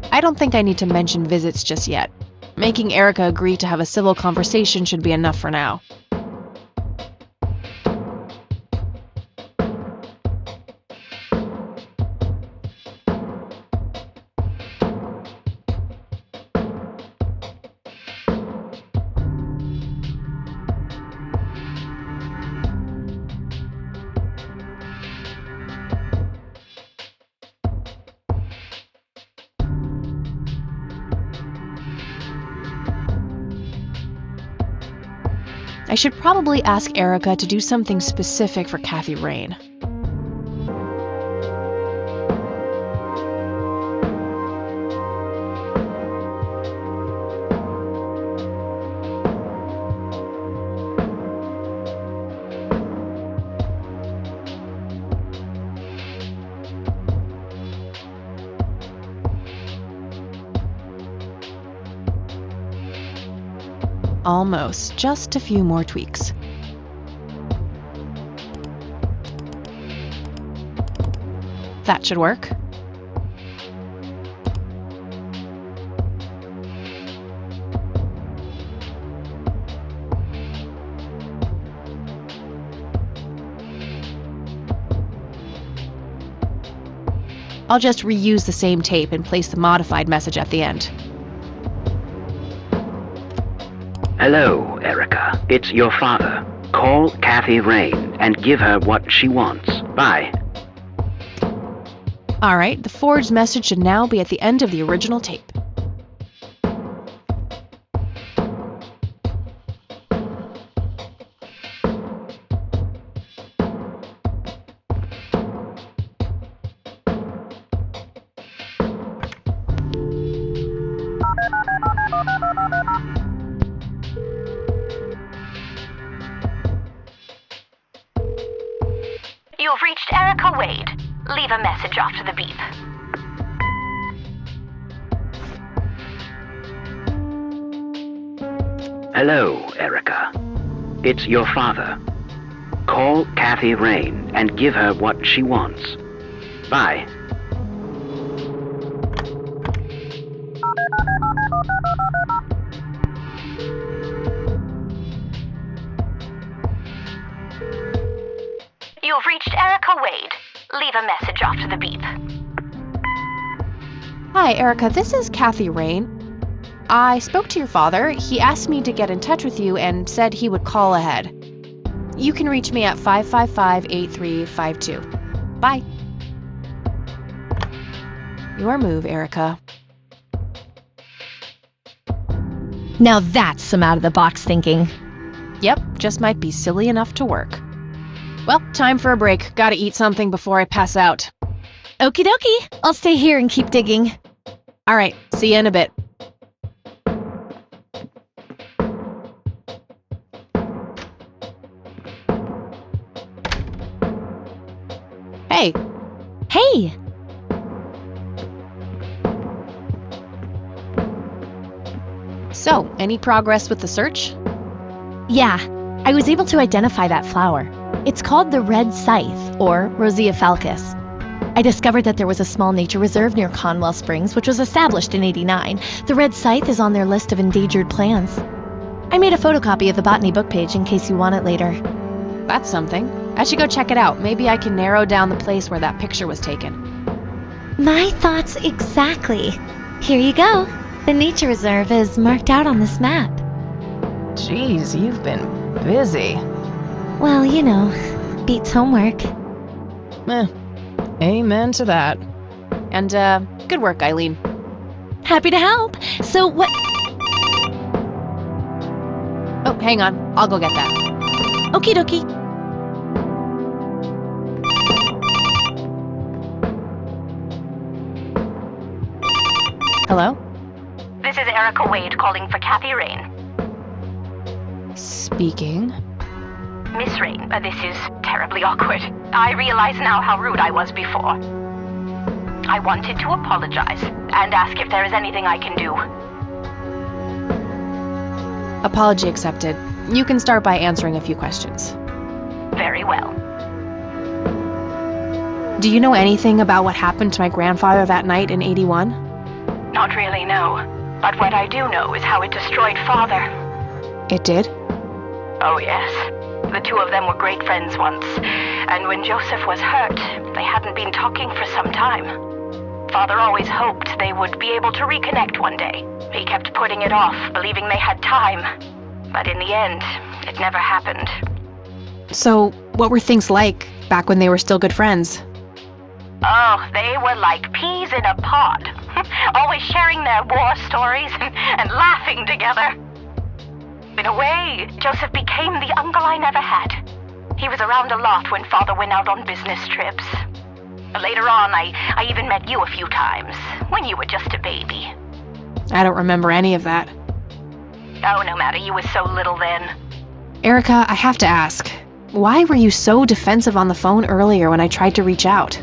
I don't think I need to mention visits just yet. Making Erica agree to have a civil conversation should be enough for now. I should probably ask Erica to do something specific for Kathy Rain. Almost. Just a few more tweaks. That should work. I'll just reuse the same tape and place the modified message at the end. Hello, Erica. It's your father. Call Kathy Rain and give her what she wants. Bye. Alright, the forged message should now be at the end of the original tape. You've reached Erica Wade. Leave a message after the beep. Hello, Erica. It's your father. Call Kathy Rain and give her what she wants. Bye. You've reached Erica Wade. Leave a message after the beep. Hi, Erica. This is Kathy Rain. I spoke to your father. He asked me to get in touch with you and said he would call ahead. You can reach me at 555-8352. Bye. Your move, Erica. Now that's some out-of-the-box thinking. Yep, just might be silly enough to work. Well, time for a break. Gotta eat something before I pass out. Okie dokie. I'll stay here and keep digging. All right, see you in a bit. Hey. Hey! So, any progress with the search? Yeah, I was able to identify that flower. It's called the red scythe, or Rosea falcus. I discovered that there was a small nature reserve near Conwell Springs, which was established in '89. The red scythe is on their list of endangered plants. I made a photocopy of the botany book page in case you want it later. That's something. I should go check it out. Maybe I can narrow down the place where that picture was taken. My thoughts exactly. Here you go. The nature reserve is marked out on this map. Jeez, you've been busy. Well, you know, beats homework. Amen to that. And, good work, Eileen. Happy to help. So what... Oh, hang on. I'll go get that. Okie dokie. Hello? This is Erica Wade calling for Kathy Rain. Speaking. Miss Rain, this is terribly awkward. I realize now how rude I was before. I wanted to apologize and ask if there is anything I can do. Apology accepted. You can start by answering a few questions. Very well. Do you know anything about what happened to my grandfather that night in '81? Not really, no. But what I do know is how it destroyed Father. It did? Oh, yes. The two of them were great friends once, and when Joseph was hurt, they hadn't been talking for some time. Father always hoped they would be able to reconnect one day. He kept putting it off, believing they had time. But in the end, it never happened. So, what were things like back when they were still good friends? Oh, they were like peas in a pod. Always sharing their war stories and laughing together. In a way, Joseph became the uncle I never had. He was around a lot when Father went out on business trips. Later on, I even met you a few times, when you were just a baby. I don't remember any of that. Oh, no matter, you were so little then. Erica, I have to ask, why were you so defensive on the phone earlier when I tried to reach out?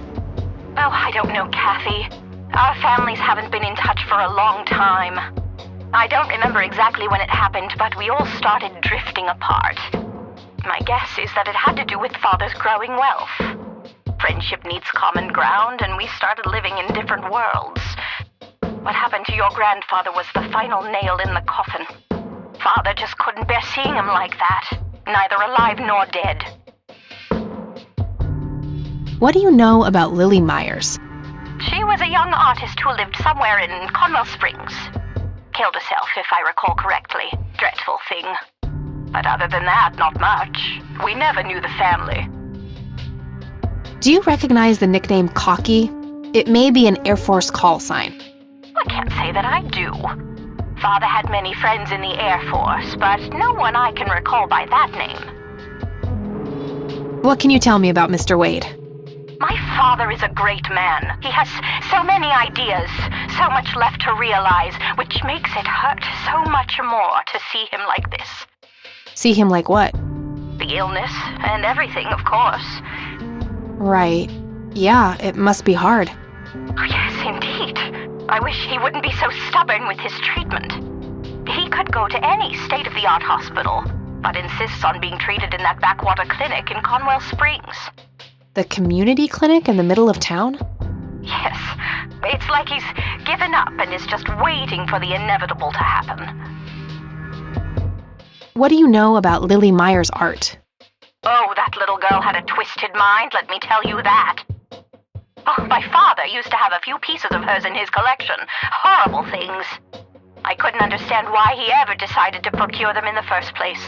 Oh, I don't know, Kathy. Our families haven't been in touch for a long time. I don't remember exactly when it happened, but we all started drifting apart. My guess is that it had to do with Father's growing wealth. Friendship needs common ground, and we started living in different worlds. What happened to your grandfather was the final nail in the coffin. Father just couldn't bear seeing him like that, neither alive nor dead. What do you know about Lily Myers? She was a young artist who lived somewhere in Conwell Springs. Killed herself, if I recall correctly. Dreadful thing. But other than that, not much. We never knew the family. Do you recognize the nickname Cocky? It may be an Air Force call sign. I can't say that I do. Father had many friends in the Air Force, but no one I can recall by that name. What can you tell me about Mr. Wade? My father is a great man. He has so many ideas, so much left to realize, which makes it hurt so much more to see him like this. See him like what? The illness and everything, of course. Right. Yeah, it must be hard. Oh, yes, indeed. I wish he wouldn't be so stubborn with his treatment. He could go to any state-of-the-art hospital, but insists on being treated in that backwater clinic in Conwell Springs. The community clinic in the middle of town? Yes, it's like he's given up and is just waiting for the inevitable to happen. What do you know about Lily Meyer's art? Oh, that little girl had a twisted mind, let me tell you that. Oh, my father used to have a few pieces of hers in his collection. Horrible things. I couldn't understand why he ever decided to procure them in the first place.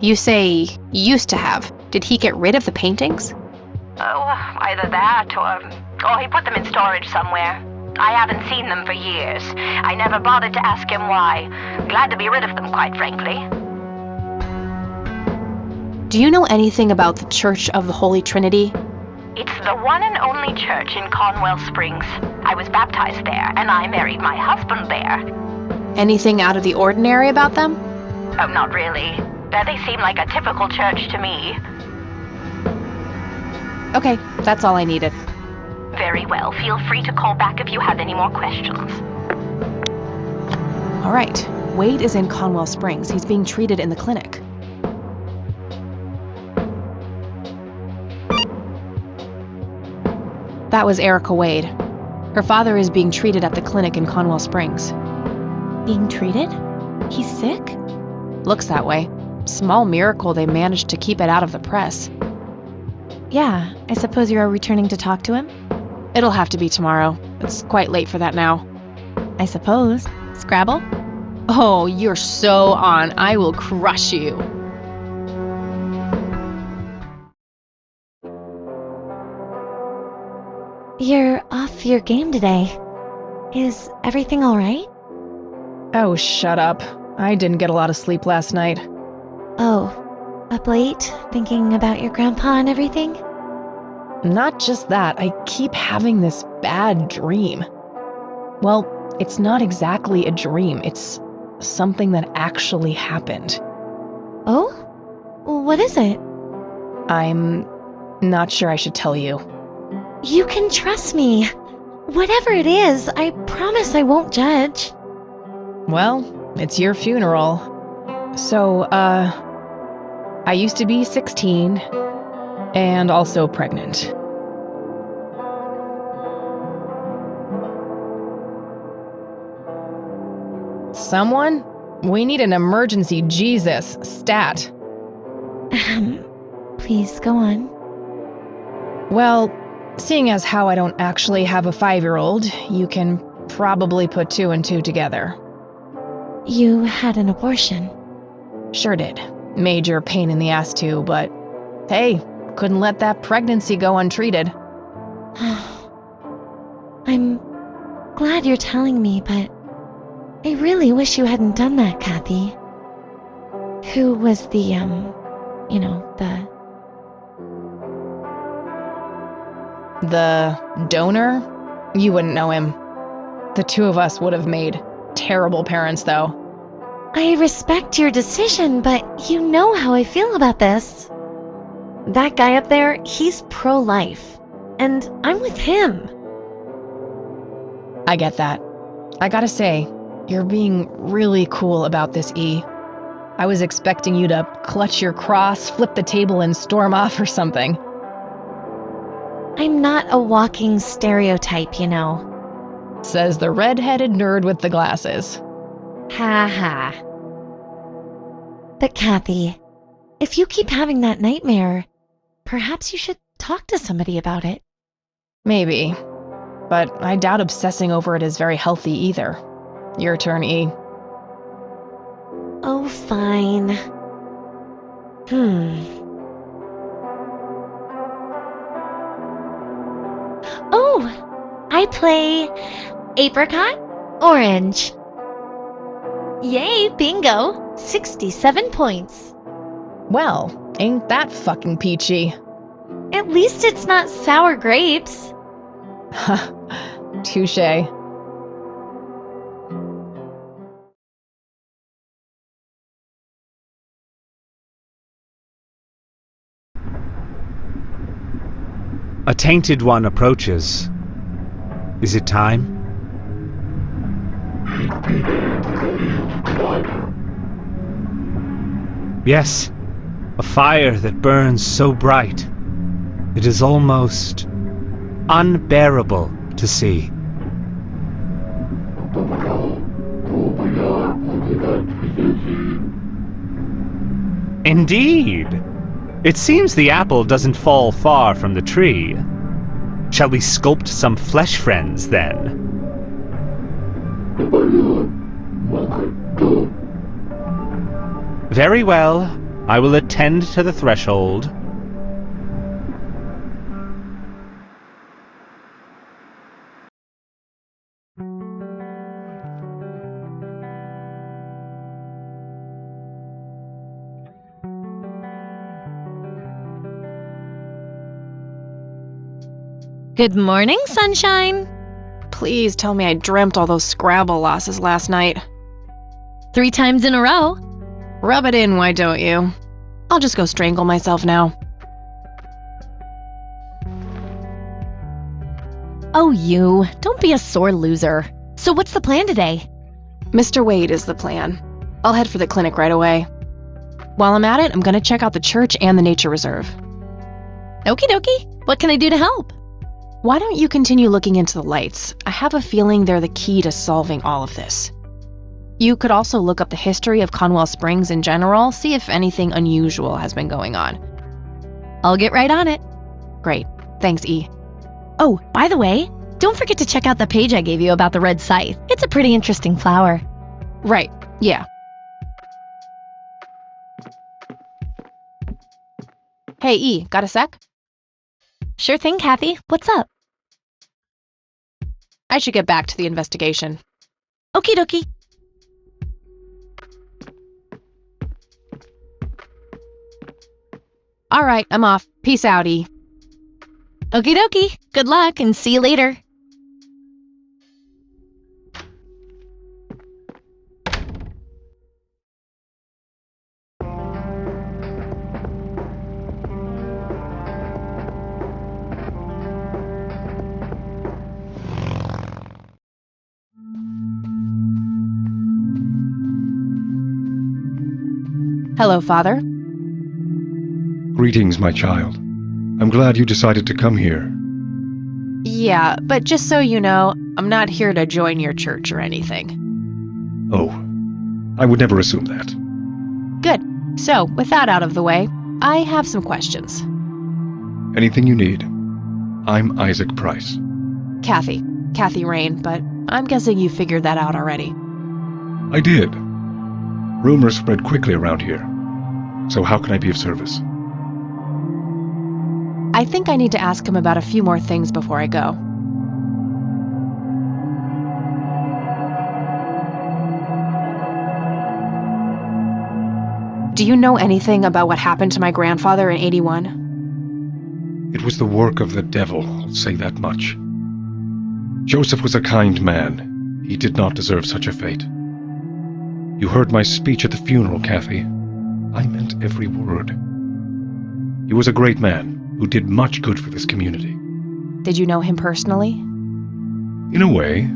You say used to have. Did he get rid of the paintings? Oh, either that or he put them in storage somewhere. I haven't seen them for years. I never bothered to ask him why. Glad to be rid of them, quite frankly. Do you know anything about the Church of the Holy Trinity? It's the one and only church in Conwell Springs. I was baptized there, and I married my husband there. Anything out of the ordinary about them? Oh, not really. They seem like a typical church to me. Okay, that's all I needed. Very well. Feel free to call back if you have any more questions. All right. Wade is in Conwell Springs. He's being treated in the clinic. That was Erica Wade. Her father is being treated at the clinic in Conwell Springs. Being treated? He's sick? Looks that way. Small miracle they managed to keep it out of the press. Yeah, I suppose you are returning to talk to him? It'll have to be tomorrow. It's quite late for that now. I suppose. Scrabble? Oh, you're so on. I will crush you. You're off your game today. Is everything all right? Oh, shut up. I didn't get a lot of sleep last night. Oh, up late, thinking about your grandpa and everything? Not just that, I keep having this bad dream. Well, it's not exactly a dream, it's something that actually happened. Oh? What is it? I'm not sure I should tell you. You can trust me. Whatever it is, I promise I won't judge. Well, it's your funeral. So, I used to be 16 and also pregnant. Someone? We need an emergency Jesus stat. Please go on. Well, seeing as how I don't actually have a 5-year-old, you can probably put 2 and 2 together. You had an abortion. Sure did. Major pain in the ass too, but hey, couldn't let that pregnancy go untreated. I'm glad you're telling me, but I really wish you hadn't done that, Kathy. Who was the donor? You wouldn't know him. The two of us would have made terrible parents, though. I respect your decision, but you know how I feel about this. That guy up there, he's pro-life, and I'm with him. I get that. I gotta say, you're being really cool about this, E. I was expecting you to clutch your cross, flip the table, and storm off or something. I'm not a walking stereotype, you know. Says the red-headed nerd with the glasses. Ha ha. But Kathy, if you keep having that nightmare, perhaps you should talk to somebody about it. Maybe. But I doubt obsessing over it is very healthy either. Your turn, E. Oh, fine. Oh, I play apricot, orange. Yay, bingo! 67 points. Well, ain't that fucking peachy. At least it's not sour grapes. Ha, touche. A tainted one approaches. Is it time? Yes, a fire that burns so bright. It is almost unbearable to see. Indeed. It seems the apple doesn't fall far from the tree. Shall we sculpt some flesh friends, then? Very well. I will attend to the threshold. Good morning, sunshine. Please tell me I dreamt all those Scrabble losses last night. 3 times in a row. Rub it in, why don't you? I'll just go strangle myself now. Oh, you. Don't be a sore loser. So what's the plan today? Mr. Wade is the plan. I'll head for the clinic right away. While I'm at it, I'm gonna check out the church and the nature reserve. Okie dokie. What can I do to help? Why don't you continue looking into the lights? I have a feeling they're the key to solving all of this. You could also look up the history of Conwell Springs in general, see if anything unusual has been going on. I'll get right on it. Great. Thanks, E. Oh, by the way, don't forget to check out the page I gave you about the red scythe. It's a pretty interesting flower. Right, yeah. Hey, E, got a sec? Sure thing, Kathy. What's up? I should get back to the investigation. Okie dokie. All right, I'm off. Peace out, E. Okie dokie. Good luck and see you later. Hello, Father. Greetings, my child. I'm glad you decided to come here. Yeah, but just so you know, I'm not here to join your church or anything. Oh, I would never assume that. Good. So, with that out of the way, I have some questions. Anything you need. I'm Isaac Price. Kathy Rain, but I'm guessing you figured that out already. I did. Rumors spread quickly around here. So how can I be of service? I think I need to ask him about a few more things before I go. Do you know anything about what happened to my grandfather in '81? It was the work of the devil, I'll say that much. Joseph was a kind man. He did not deserve such a fate. You heard my speech at the funeral, Kathy. I meant every word. He was a great man who did much good for this community. Did you know him personally? In a way,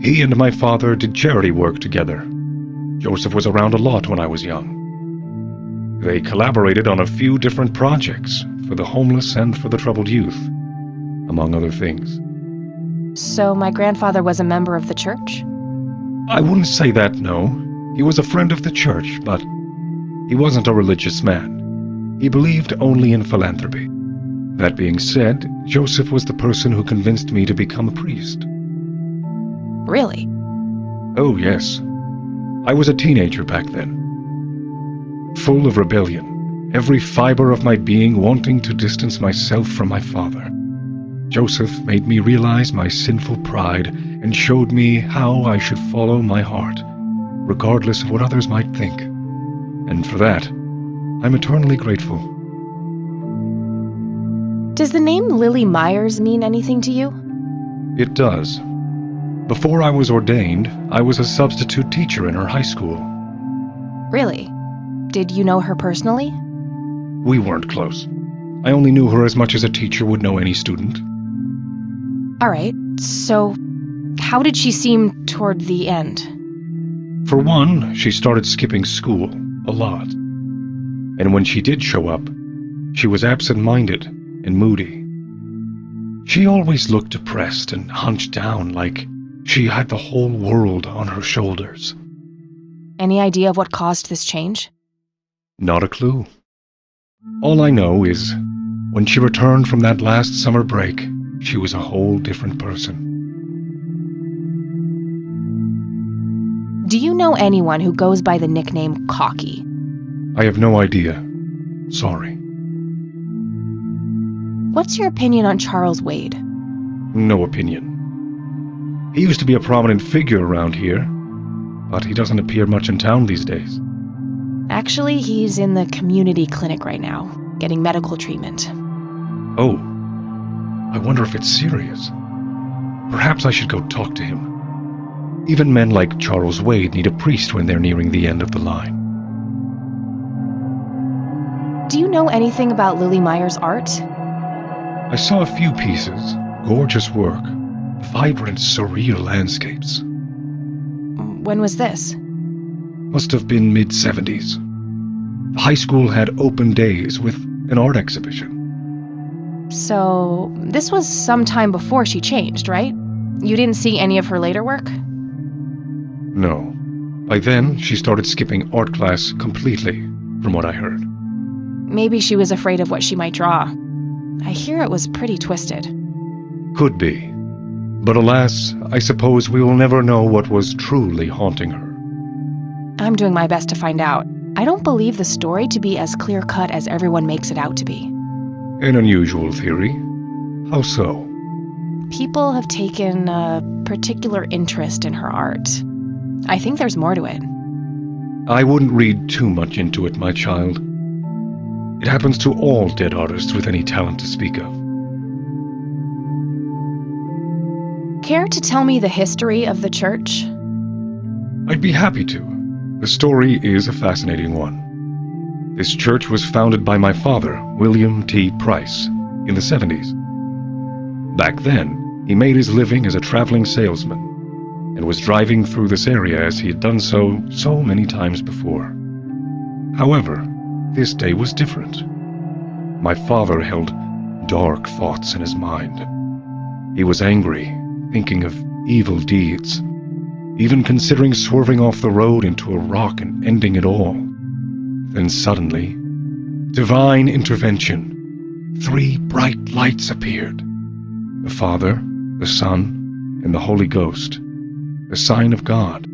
he and my father did charity work together. Joseph was around a lot when I was young. They collaborated on a few different projects for the homeless and for the troubled youth, among other things. So my grandfather was a member of the church? I wouldn't say that, no. He was a friend of the church, but he wasn't a religious man. He believed only in philanthropy. That being said, Joseph was the person who convinced me to become a priest. Really? Oh, yes. I was a teenager back then. Full of rebellion, every fiber of my being wanting to distance myself from my father. Joseph made me realize my sinful pride and showed me how I should follow my heart, regardless of what others might think. And for that, I'm eternally grateful. Does the name Lily Myers mean anything to you? It does. Before I was ordained, I was a substitute teacher in her high school. Really? Did you know her personally? We weren't close. I only knew her as much as a teacher would know any student. All right, so how did she seem toward the end? For one, she started skipping school, a lot. And when she did show up, she was absent-minded and moody. She always looked depressed and hunched down like she had the whole world on her shoulders. Any idea of what caused this change? Not a clue. All I know is, when she returned from that last summer break, she was a whole different person. Do you know anyone who goes by the nickname Cocky? I have no idea. Sorry. What's your opinion on Charles Wade? No opinion. He used to be a prominent figure around here, but he doesn't appear much in town these days. Actually, he's in the community clinic right now, getting medical treatment. Oh, I wonder if it's serious. Perhaps I should go talk to him. Even men like Charles Wade need a priest when they're nearing the end of the line. Do you know anything about Lily Meyer's art? I saw a few pieces. Gorgeous work. Vibrant, surreal landscapes. When was this? Must have been mid-70s. The high school had open days with an art exhibition. So, this was some time before she changed, right? You didn't see any of her later work? No. By then, she started skipping art class completely, from what I heard. Maybe she was afraid of what she might draw. I hear it was pretty twisted. Could be. But alas, I suppose we will never know what was truly haunting her. I'm doing my best to find out. I don't believe the story to be as clear-cut as everyone makes it out to be. An unusual theory. How so? People have taken a particular interest in her art. I think there's more to it. I wouldn't read too much into it, my child. It happens to all dead artists with any talent to speak of. Care to tell me the history of the church? I'd be happy to. The story is a fascinating one. This church was founded by my father, William T. Price, in the 70s. Back then, he made his living as a traveling salesman and was driving through this area as he had done so many times before. However, this day was different. My father held dark thoughts in his mind. He was angry, thinking of evil deeds, even considering swerving off the road into a rock and ending it all. Then suddenly, divine intervention. 3 bright lights appeared. The Father, the Son, and the Holy Ghost. The sign of God.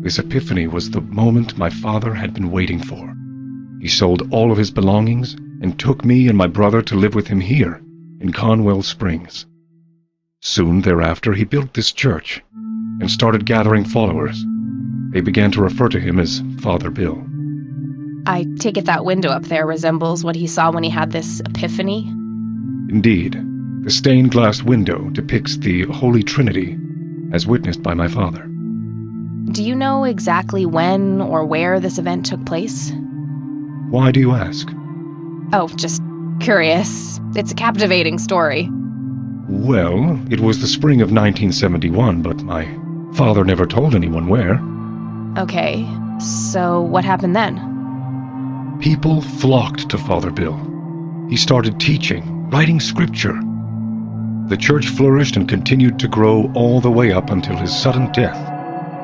This epiphany was the moment my father had been waiting for. He sold all of his belongings and took me and my brother to live with him here, in Conwell Springs. Soon thereafter, he built this church and started gathering followers. They began to refer to him as Father Bill. I take it that window up there resembles what he saw when he had this epiphany? Indeed, the stained glass window depicts the Holy Trinity, as witnessed by my father. Do you know exactly when or where this event took place? Why do you ask? Oh, just curious. It's a captivating story. Well, it was the spring of 1971, but my father never told anyone where. Okay, so what happened then? People flocked to Father Bill. He started teaching, writing scripture. The church flourished and continued to grow all the way up until his sudden death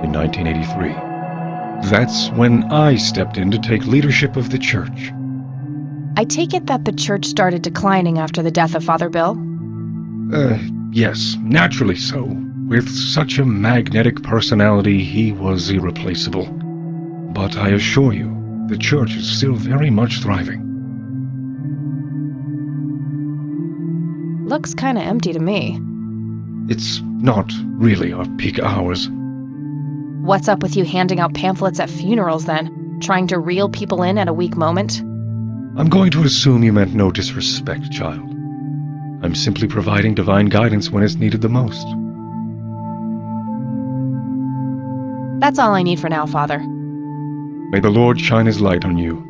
in 1983. That's when I stepped in to take leadership of the church. I take it that the church started declining after the death of Father Bill? Yes, naturally so. With such a magnetic personality, he was irreplaceable. But I assure you, the church is still very much thriving. Looks kinda empty to me. It's not really our peak hours. What's up with you handing out pamphlets at funerals then? Trying to reel people in at a weak moment? I'm going to assume you meant no disrespect, child. I'm simply providing divine guidance when it's needed the most. That's all I need for now, Father. May the Lord shine his light on you